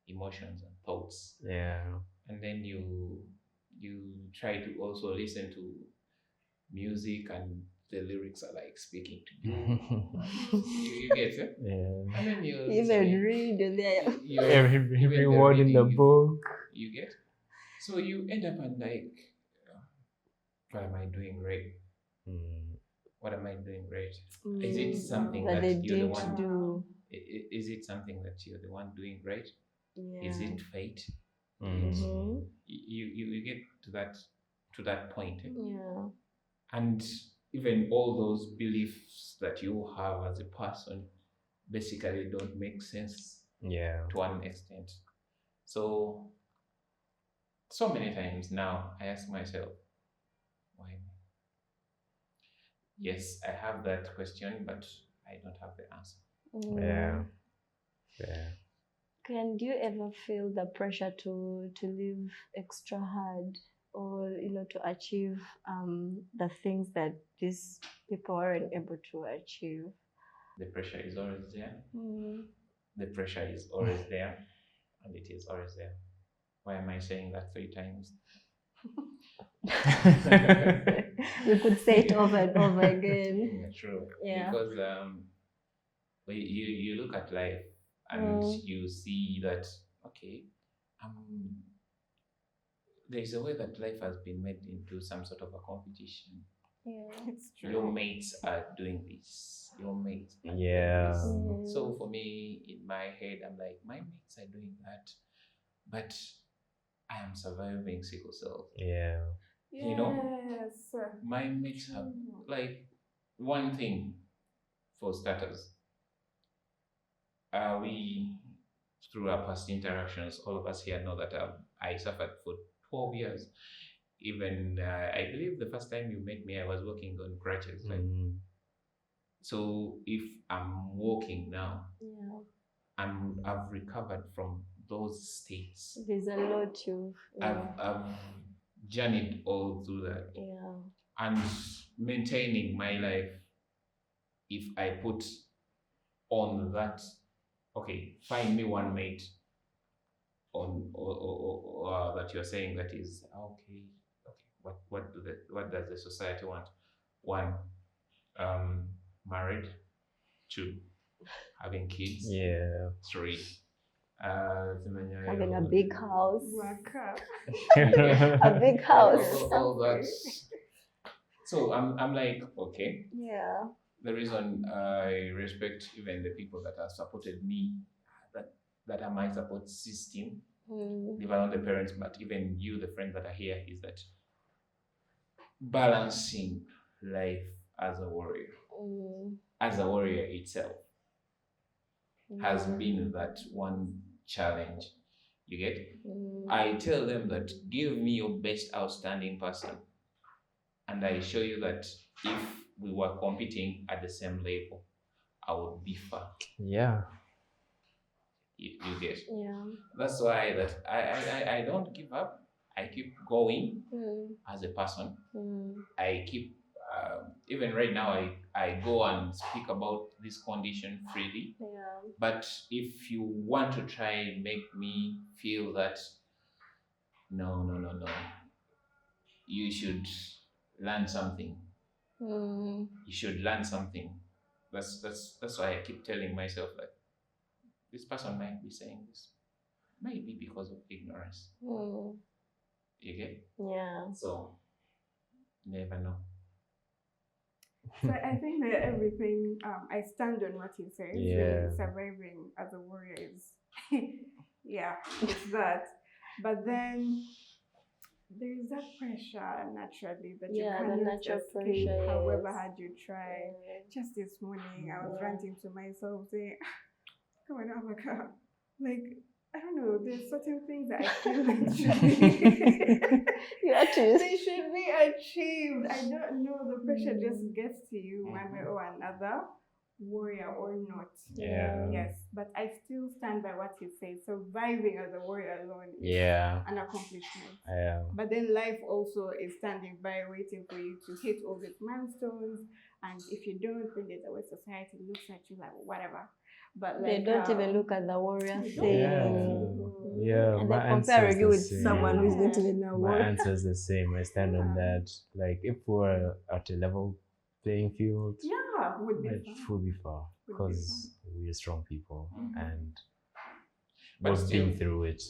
[SPEAKER 2] emotions and thoughts.
[SPEAKER 1] Yeah.
[SPEAKER 2] And then you try to also listen to music, and the lyrics are like speaking to you. you get it?
[SPEAKER 1] Yeah.
[SPEAKER 2] And then you
[SPEAKER 3] even read
[SPEAKER 1] every word in the book.
[SPEAKER 2] You get? So you end up and like, what am I doing right? What am I doing right? Is it something that you're the one
[SPEAKER 3] do?
[SPEAKER 2] Is it something that you're the one doing right?
[SPEAKER 3] Yeah.
[SPEAKER 2] Is it fate? You get to that point.
[SPEAKER 3] Yeah.
[SPEAKER 2] And even all those beliefs that you have as a person basically don't make sense.
[SPEAKER 1] Yeah.
[SPEAKER 2] To one extent. So many times now I ask myself, why me? Yes, I have that question, but I don't have the answer.
[SPEAKER 1] Yeah. Yeah.
[SPEAKER 3] Can you ever feel the pressure to live extra hard, or to achieve the things that these people aren't able to achieve?
[SPEAKER 2] The pressure is always there.
[SPEAKER 3] Mm.
[SPEAKER 2] The pressure is always there, and it is always there. Why am I saying that 3 times?
[SPEAKER 3] We could say it over and over again.
[SPEAKER 2] Yeah, true.
[SPEAKER 3] Yeah.
[SPEAKER 2] Because you look at life and you see that, okay, there's a way that life has been made into some sort of a competition.
[SPEAKER 3] Yeah.
[SPEAKER 4] It's true.
[SPEAKER 2] Your mates are doing this. Your mates are
[SPEAKER 1] Yeah.
[SPEAKER 2] doing this. So for me, in my head, I'm like, my mates are doing that, but I am surviving sickle cell.
[SPEAKER 1] Yeah.
[SPEAKER 2] You know,
[SPEAKER 4] Yes.
[SPEAKER 2] my mates have, like, one thing for starters. We, through our past interactions, all of us here know that I suffered for 12 years. Even, I believe the first time you met me, I was walking on crutches. Like, so if I'm walking now,
[SPEAKER 3] Yeah.
[SPEAKER 2] I've recovered from those states.
[SPEAKER 3] There's a lot you've.
[SPEAKER 2] I've journeyed all through that.
[SPEAKER 3] Yeah.
[SPEAKER 2] And maintaining my life, if I put on that, okay, find me one mate on or that you're saying that is okay. What does the society want? 1, married. 2, having kids.
[SPEAKER 1] Yeah.
[SPEAKER 2] 3,
[SPEAKER 3] Having a big house.
[SPEAKER 4] A
[SPEAKER 3] A big house.
[SPEAKER 2] all that. So I'm like, okay.
[SPEAKER 3] Yeah.
[SPEAKER 2] The reason I respect even the people that have supported me, that are my support system, even not the parents, but even you, the friends that are here, is that balancing life as a warrior itself has been that one challenge. You get? I tell them that give me your best outstanding person, and I show you that if we were competing at the same level, I would be far.
[SPEAKER 1] Yeah.
[SPEAKER 2] You get?
[SPEAKER 3] Yeah.
[SPEAKER 2] That's why that I don't give up. I keep going as a person. I keep, even right now, I go and speak about this condition freely.
[SPEAKER 3] Yeah.
[SPEAKER 2] But if you want to try and make me feel that, no, you should learn something. You should learn something. That's why I keep telling myself that this person might be saying this, maybe because of ignorance. You get?
[SPEAKER 3] Yeah.
[SPEAKER 2] So, never know.
[SPEAKER 4] So I think that everything, I stand on what he says.
[SPEAKER 1] Yeah.
[SPEAKER 4] Really, surviving as a warrior is, yeah, it's that. But then there is that pressure naturally that you
[SPEAKER 3] Yeah, the
[SPEAKER 4] cannot
[SPEAKER 3] natural
[SPEAKER 4] escape,
[SPEAKER 3] pressure,
[SPEAKER 4] however
[SPEAKER 3] yes.
[SPEAKER 4] hard you try. Just this morning, I was
[SPEAKER 3] Yeah.
[SPEAKER 4] ranting to myself saying, come on, Amaka. Like, I don't know, there's certain things that I feel like
[SPEAKER 3] You actually.
[SPEAKER 4] they should be achieved. I don't know, the pressure just gets to you one way or another, warrior or not.
[SPEAKER 1] Yeah.
[SPEAKER 4] Yes, but I still stand by what he says. Surviving as a warrior alone is
[SPEAKER 1] Yeah.
[SPEAKER 4] an accomplishment.
[SPEAKER 1] Yeah.
[SPEAKER 4] But then life also is standing by, waiting for you to hit all these milestones. And if you don't, then there's a way society looks at you like whatever. But
[SPEAKER 3] They
[SPEAKER 4] like,
[SPEAKER 3] don't even look at the warrior
[SPEAKER 4] they
[SPEAKER 3] thing.
[SPEAKER 4] don't.
[SPEAKER 1] Yeah.
[SPEAKER 3] And
[SPEAKER 1] My
[SPEAKER 3] they compare
[SPEAKER 1] answer's
[SPEAKER 3] you
[SPEAKER 1] the
[SPEAKER 3] with
[SPEAKER 1] same.
[SPEAKER 3] someone who's not even a
[SPEAKER 1] My
[SPEAKER 3] warrior.
[SPEAKER 1] answer is the same. I stand on
[SPEAKER 4] Yeah.
[SPEAKER 1] that. Like, if we're at a level playing field,
[SPEAKER 4] Yeah, would be
[SPEAKER 1] it
[SPEAKER 4] fun.
[SPEAKER 1] would be far
[SPEAKER 4] Would be
[SPEAKER 1] because we're strong people and
[SPEAKER 2] But
[SPEAKER 1] we've
[SPEAKER 2] still,
[SPEAKER 1] been through it.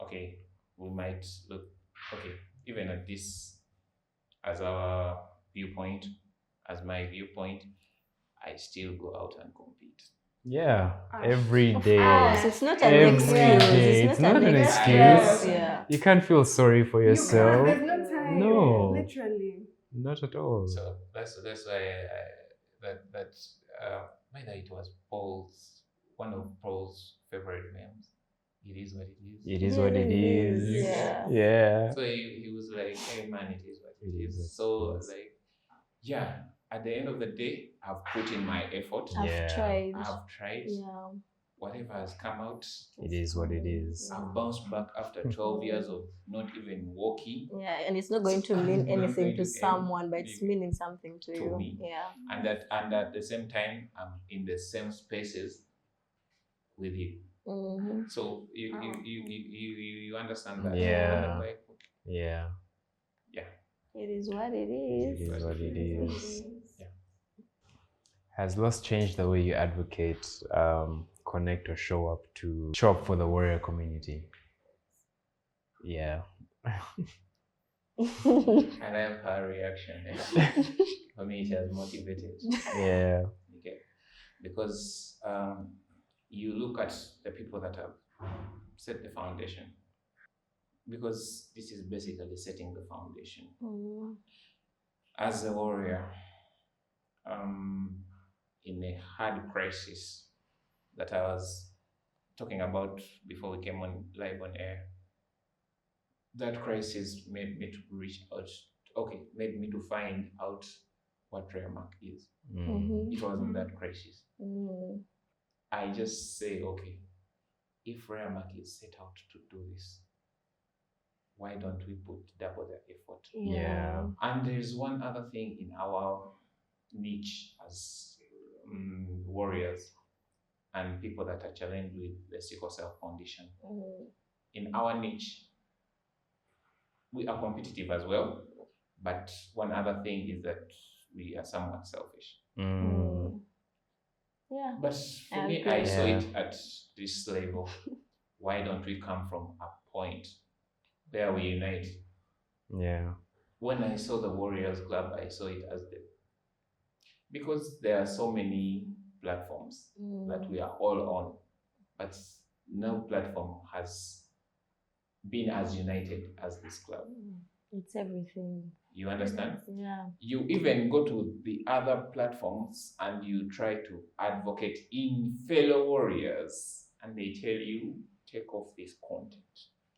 [SPEAKER 2] okay, we might look, okay, even at this as our viewpoint, as my viewpoint, I still go out and compete.
[SPEAKER 1] Yeah,
[SPEAKER 4] Ah.
[SPEAKER 1] every
[SPEAKER 3] Of
[SPEAKER 1] day.
[SPEAKER 3] course, it's not an
[SPEAKER 1] Every
[SPEAKER 3] excuse.
[SPEAKER 1] day. It's not an excuse.
[SPEAKER 3] Yeah.
[SPEAKER 1] You can't feel sorry for
[SPEAKER 4] You
[SPEAKER 1] yourself.
[SPEAKER 4] can't, there's no time.
[SPEAKER 1] No.
[SPEAKER 4] Literally.
[SPEAKER 1] Not at all.
[SPEAKER 2] So that's why whether it was one of Paul's favorite memes. it is what it is.
[SPEAKER 1] It is what it is.
[SPEAKER 3] Yeah.
[SPEAKER 1] Yeah.
[SPEAKER 2] So he was like, hey man, it is what it
[SPEAKER 1] It is what
[SPEAKER 2] is. So
[SPEAKER 1] it is.
[SPEAKER 2] like, yeah, at the end of the day, I've put in my effort.
[SPEAKER 3] I've tried.
[SPEAKER 2] I've tried.
[SPEAKER 3] Yeah.
[SPEAKER 2] Whatever has come out,
[SPEAKER 1] It is what it is.
[SPEAKER 2] I've bounced back after 12 years of not even walking.
[SPEAKER 3] Yeah, and it's not going to mean
[SPEAKER 2] It's not
[SPEAKER 3] anything
[SPEAKER 2] going
[SPEAKER 3] to
[SPEAKER 2] to
[SPEAKER 3] someone, but it's
[SPEAKER 2] mean
[SPEAKER 3] meaning something to you.
[SPEAKER 2] me.
[SPEAKER 3] Yeah.
[SPEAKER 2] And at the same time, I'm in the same spaces with you.
[SPEAKER 3] Mm-hmm.
[SPEAKER 2] So you understand that?
[SPEAKER 1] Yeah.
[SPEAKER 2] Like,
[SPEAKER 1] Yeah.
[SPEAKER 2] yeah.
[SPEAKER 3] It is what it
[SPEAKER 1] It
[SPEAKER 3] is.
[SPEAKER 1] is what it is.
[SPEAKER 2] Yeah.
[SPEAKER 1] Has loss changed the way you advocate, connect, or show up for the warrior community? Yeah.
[SPEAKER 2] And I have her reaction. For me, it has motivated.
[SPEAKER 1] Yeah.
[SPEAKER 2] Okay. Because you look at the people that have set the foundation. Because this is basically setting the foundation. As a warrior, in a hard crisis that I was talking about before we came on live on air, that crisis made me to reach out, made me to find out what Remark is. It wasn't that crisis. I just say, okay, if Remark is set out to do this, why don't we put double the effort?
[SPEAKER 1] Yeah.
[SPEAKER 2] And there's one other thing in our niche as warriors and people that are challenged with the sickle cell condition. In our niche, we are competitive as well, but one other thing is that we are somewhat selfish.
[SPEAKER 3] Yeah.
[SPEAKER 2] But for me, I saw it at this level. Why don't we come from a point where we unite?
[SPEAKER 1] Yeah.
[SPEAKER 2] When I saw the Warriors Club, I saw it as because there are so many platforms that we are all on, but no platform has been as united as this club.
[SPEAKER 3] It's everything.
[SPEAKER 2] You understand?
[SPEAKER 3] Yeah.
[SPEAKER 2] You even go to the other platforms and you try to advocate in fellow warriors, and they tell you, take off this content.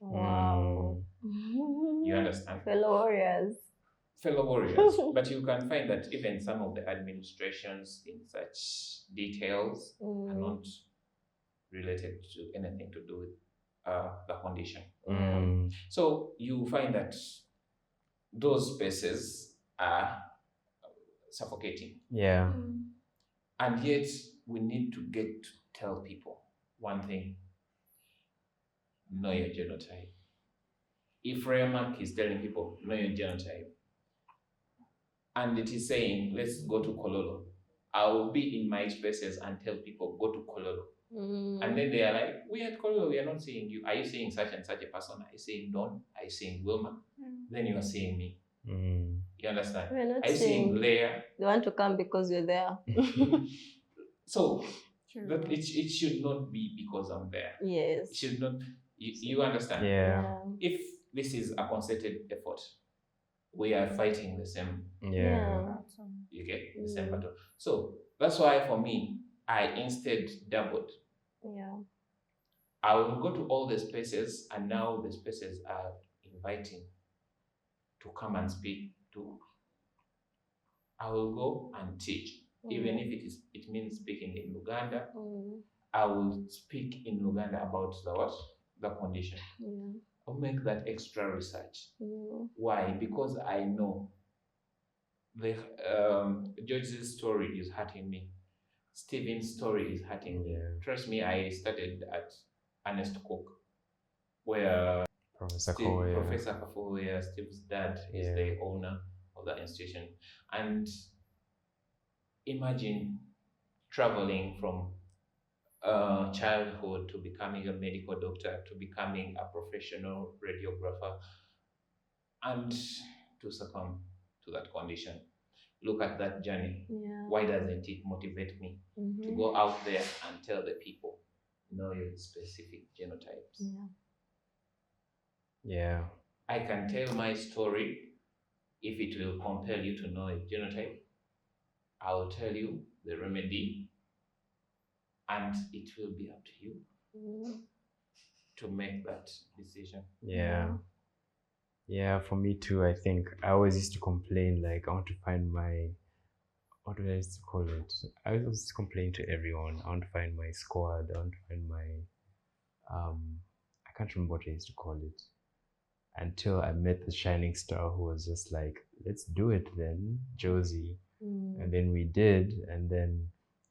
[SPEAKER 3] Wow.
[SPEAKER 2] You understand?
[SPEAKER 3] Fellow warriors.
[SPEAKER 2] Fellow warriors. But you can find that even some of the administrations in such details are not related to anything to do with the condition. So you find that those spaces are suffocating.
[SPEAKER 1] Yeah.
[SPEAKER 2] And yet we need to get to tell people one thing: know your genotype. If Remark is telling people know your genotype, and it is saying let's go to Kololo, I will be in my spaces and tell people go to Kololo. And then they are like, we at Kololo, we are not seeing you. Are you seeing such and such a person? Are you seeing Don? Are you seeing Wilma? Then you are seeing me. You understand?
[SPEAKER 3] We're not
[SPEAKER 2] Are you seeing Blair?
[SPEAKER 3] They want to come because you're there.
[SPEAKER 2] So that it should not be because I'm there.
[SPEAKER 3] Yes.
[SPEAKER 2] It should not. You understand?
[SPEAKER 1] Yeah.
[SPEAKER 2] If this is a concerted effort, we are fighting the same.
[SPEAKER 1] Yeah.
[SPEAKER 2] You get the same battle. So that's why for me, I instead doubled.
[SPEAKER 3] Yeah.
[SPEAKER 2] I will go to all the spaces, and now the spaces are inviting to come and speak to. I will go and teach, even if it means speaking in Uganda. I will speak in Uganda about the condition. I'll make that extra research. Why? Because I know the George's story is hurting me. Stephen's story is hurting me. Trust me, I studied at Ernest Cook, where
[SPEAKER 1] Professor
[SPEAKER 2] Kafoya, Steve's dad, is the owner of the institution. And imagine traveling from childhood to becoming a medical doctor, to becoming a professional radiographer, and to succumb to that condition. Look at that journey. Why doesn't it motivate me to go out there and tell the people, know your specific genotypes?
[SPEAKER 1] Yeah.
[SPEAKER 2] I can tell my story. If it will compel you to know a genotype, I will tell you the remedy, and it will be up to you to make that decision.
[SPEAKER 1] Yeah. Yeah, for me too. I think I always used to complain, like, I want to find my, what do I used to call it? I always complain to everyone. I want to find my squad. I want to find my, I can't remember what I used to call it. Until I met the shining star who was just like, let's do it then, Josie. And then we did, and then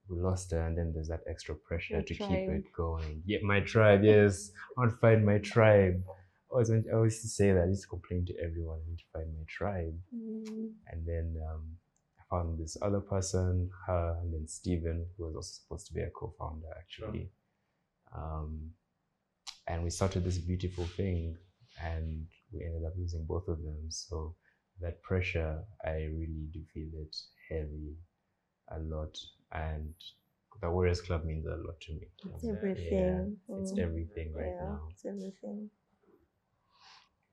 [SPEAKER 1] we lost her, and then there's that extra pressure
[SPEAKER 3] Your
[SPEAKER 1] to keep
[SPEAKER 3] tribe.
[SPEAKER 1] it going. Yeah, my tribe, yes. I want to find my tribe. I always used to say that. I used to complain to everyone, I need to find my tribe. And then I found this other person, her, and then Steven, who was also supposed to be a co-founder, actually. And we started this beautiful thing, and we ended up losing both of them. So that pressure, I really do feel it heavy a lot. And the Warriors Club means a lot to me.
[SPEAKER 3] It's everything.
[SPEAKER 1] Yeah, it's everything right now.
[SPEAKER 3] It's everything.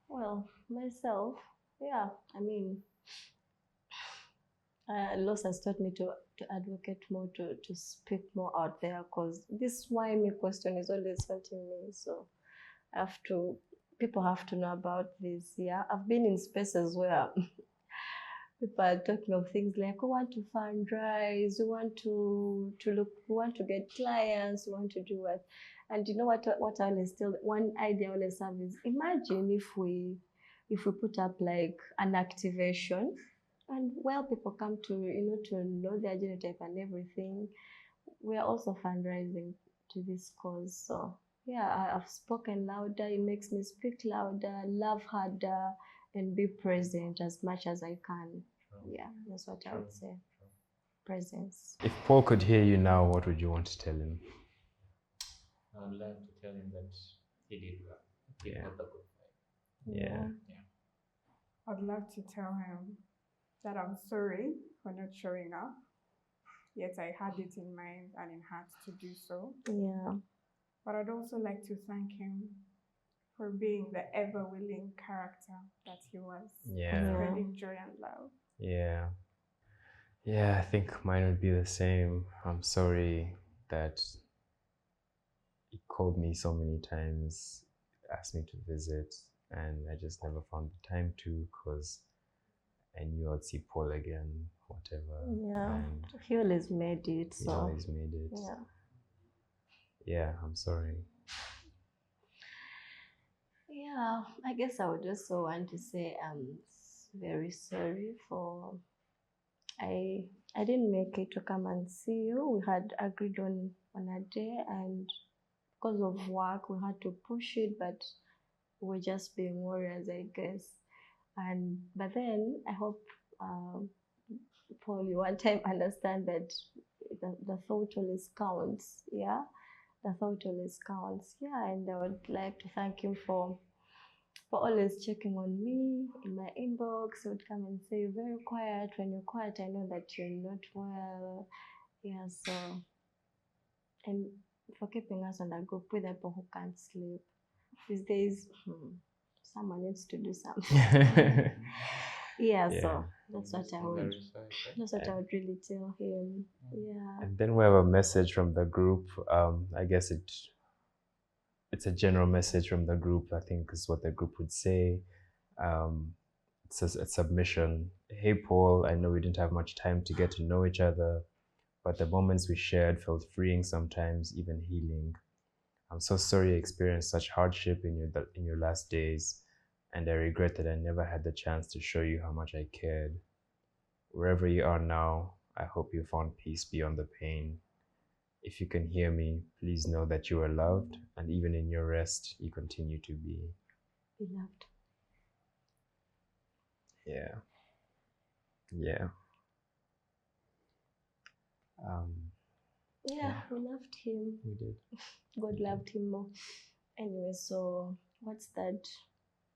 [SPEAKER 3] Well, myself, yeah, I mean, loss has taught me to advocate more, to speak more out there, because this why me question is always haunting me. So people have to know about this. Yeah, I've been in spaces where people are talking of things like, we want to fundraise, we want to look, we want to get clients, we want to do what. And you know what I always tell, one idea I always have is, imagine if we put up like an activation, and people come to know their genotype and everything. We are also fundraising to this cause. So yeah, I've spoken louder. It makes me speak louder, love harder, and be present as much as I can. Yeah, that's what I would say. Presence.
[SPEAKER 1] If Paul could hear you now, what would you want to tell him?
[SPEAKER 2] I would like to tell him that he did well. He
[SPEAKER 1] Yeah.
[SPEAKER 2] got the good fight.
[SPEAKER 1] Yeah.
[SPEAKER 4] I'd love to tell him that I'm sorry for not showing up. Yet I had it in mind and in heart to do so.
[SPEAKER 3] Yeah.
[SPEAKER 4] But I'd also like to thank him for being the ever-willing character that he was.
[SPEAKER 1] Yeah.
[SPEAKER 4] Spreading joy and love.
[SPEAKER 1] Yeah. Yeah, I think mine would be the same. I'm sorry that he called me so many times, asked me to visit, and I just never found the time to, because I knew I'd see Paul again, whatever.
[SPEAKER 3] Yeah.
[SPEAKER 1] And
[SPEAKER 3] He always made it.
[SPEAKER 1] he
[SPEAKER 3] So
[SPEAKER 1] always made it.
[SPEAKER 3] yeah.
[SPEAKER 1] Yeah, I'm sorry.
[SPEAKER 3] Yeah, I guess I would also want to say I'm very sorry for I didn't make it to come and see you. We had agreed on a day, and because of work we had to push it, but we're just being warriors, I guess. But then I hope Paul, you one time understand that the thought always counts. Yeah, the thought always counts. Yeah, and I would like to thank him for always checking on me in my inbox. He would come and say, you're very quiet. When you're quiet, I know that you're not well. Yeah, so, and for keeping us on the group with people who can't sleep. These days, someone needs to do something. Yeah, so that's what I would. That's what I would really tell him. Yeah.
[SPEAKER 1] And then we have a message from the group. I guess it's a general message from the group. I think is what the group would say. It's a submission. Hey Paul, I know we didn't have much time to get to know each other, but the moments we shared felt freeing sometimes, even healing. I'm so sorry you experienced such hardship in your last days, and I regret that I never had the chance to show you how much I cared. Wherever you are now, I hope you found peace beyond the pain. If you can hear me, please know that you are loved, and even in your rest, you continue to be
[SPEAKER 3] Beloved.
[SPEAKER 1] Yeah. Yeah.
[SPEAKER 3] Yeah, we loved him.
[SPEAKER 1] We did.
[SPEAKER 3] God loved him more. Anyway, so what's that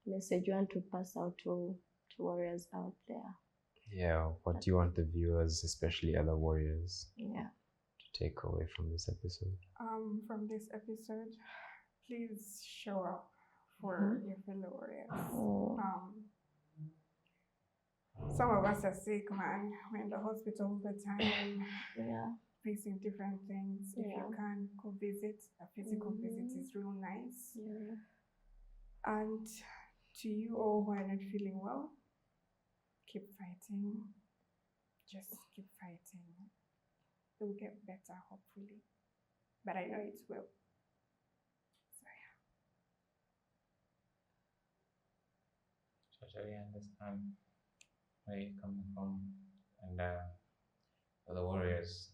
[SPEAKER 3] message you want to pass out to warriors out there?
[SPEAKER 1] Yeah, what do you want the viewers, especially other warriors, to take away from this episode?
[SPEAKER 4] From this episode, please show up for your fellow warriors. Some of us are sick, man. We're in the hospital all the time.
[SPEAKER 3] Yeah.
[SPEAKER 4] facing different things. If you can go visit, a physical visit is real nice.
[SPEAKER 3] Yeah.
[SPEAKER 4] And to you all who are not feeling well, keep fighting. Just keep fighting. It will get better, hopefully. But I know it will. So yeah.
[SPEAKER 2] Totally understand where you're coming from. And for the warriors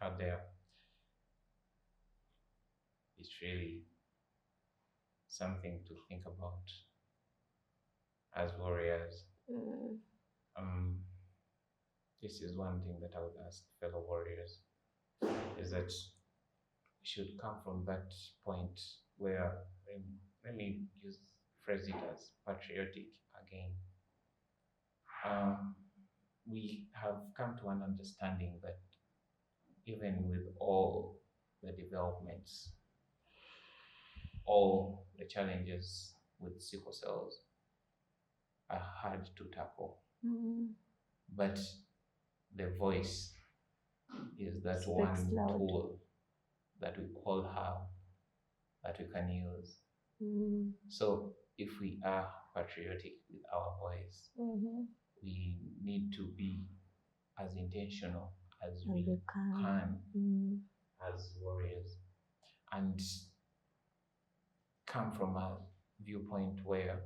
[SPEAKER 2] out there, it's really something to think about as warriors. This is one thing that I would ask fellow warriors, is that we should come from that point where, let me phrase it as patriotic again. We have come to an understanding that even with all the developments, all the challenges with sickle cells are hard to tackle. But the voice is that one tool that we all have that we can use. So if we are patriotic with our voice, we need to be as intentional as we can as warriors, and come from a viewpoint where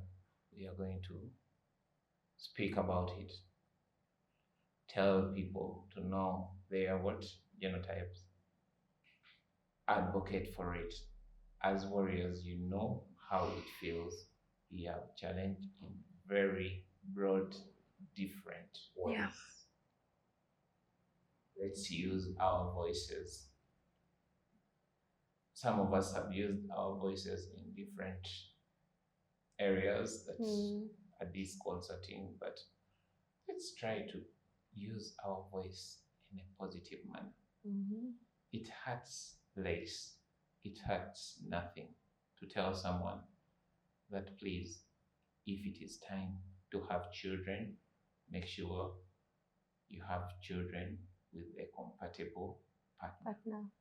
[SPEAKER 2] we are going to speak about it, tell people to know they are what genotypes, advocate for it. As warriors, you know how it feels. We have challenged in very broad, different ways. Yeah. Let's use our voices. Some of us have used our voices in different areas that are disconcerting, but let's try to use our voice in a positive manner. It hurts less. It hurts nothing to tell someone that, please, if it is time to have children, make sure you have children with a compatible partner.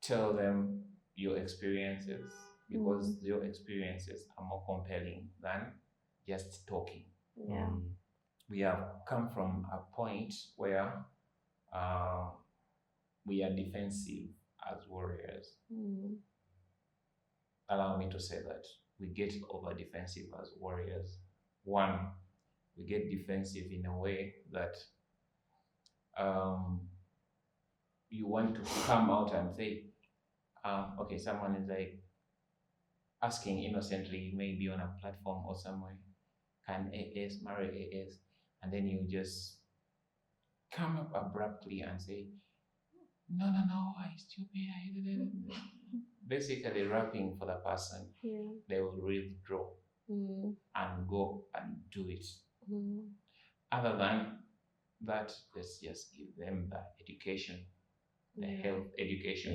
[SPEAKER 2] Tell them your experiences, because your experiences are more compelling than just talking. We have come from a point where we are defensive as warriors. Allow me to say that we get over defensive as warriors. One, we get defensive in a way that you want to come out and say, okay, someone is like asking innocently, maybe on a platform or somewhere, can AS marry AS? And then you just come up abruptly and say, no, I stupid. Basically rapping for the person. They will withdraw and go and do it. Other than that, let's just give them the education, the health education.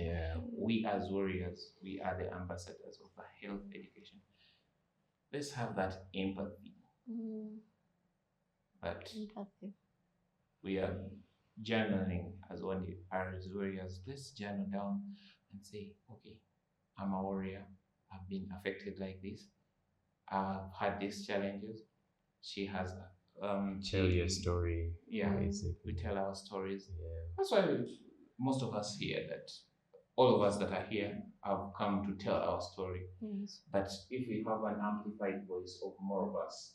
[SPEAKER 2] We as warriors, we are the ambassadors of the health education. Let's have that empathy. But we are journaling as warriors. Let's journal down and say, okay, I'm a warrior. I've been affected like this. I've had these challenges. She has
[SPEAKER 1] tell your story.
[SPEAKER 2] Basically. We tell our stories. That's why most of us here, all of us that are here, have come to tell our story. But if we have an amplified voice of more of us,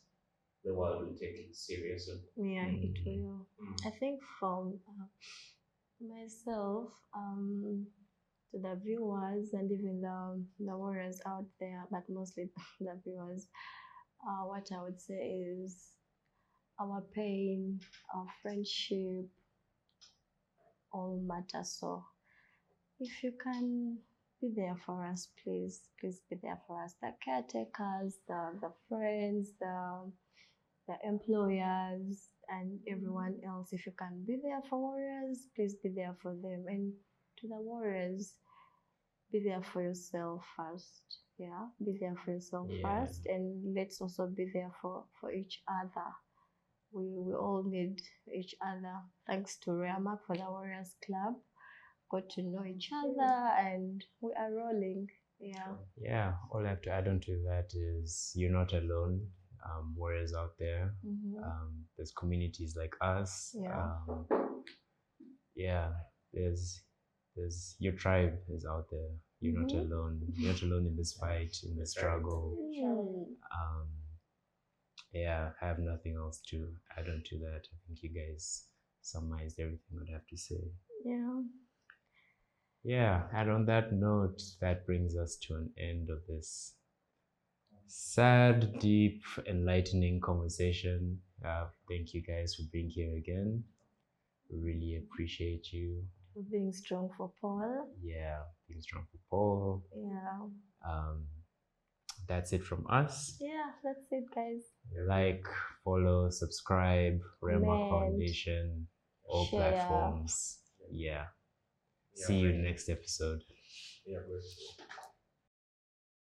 [SPEAKER 2] the world will take it seriously.
[SPEAKER 3] It will. I think from myself, to the viewers and even the warriors out there, but mostly the viewers, what I would say is our pain, our friendship, all matter. So if you can be there for us, please be there for us. The caretakers, the friends, the employers, and everyone else. If you can be there for warriors, please be there for them. And to the warriors, be there for yourself first. Be there for yourself first, and let's also be there for each other we all need each other. Thanks to Reamark for the Warriors Club. Got to know each other and we are rolling. Yeah.
[SPEAKER 1] Yeah, all I have to add on to that is you're not alone. Warriors out there. There's communities like us.
[SPEAKER 3] Yeah.
[SPEAKER 1] Yeah, there's your tribe is out there. You're not alone. You're not alone in this fight, in the struggle. Yeah, I have nothing else to add on to that. I think you guys summarized everything I'd have to say.
[SPEAKER 3] Yeah.
[SPEAKER 1] Yeah, and on that note, that brings us to an end of this sad, deep, enlightening conversation. Thank you guys for being here again. We really appreciate you.
[SPEAKER 3] For being strong for Paul.
[SPEAKER 1] Yeah, being strong for Paul.
[SPEAKER 3] Yeah.
[SPEAKER 1] That's it from us.
[SPEAKER 3] Yeah, that's it, guys.
[SPEAKER 1] Like, follow, subscribe, Remorse
[SPEAKER 3] Comment,
[SPEAKER 1] Foundation, all
[SPEAKER 3] share.
[SPEAKER 1] platforms. Yeah. See you next episode.
[SPEAKER 2] Yeah,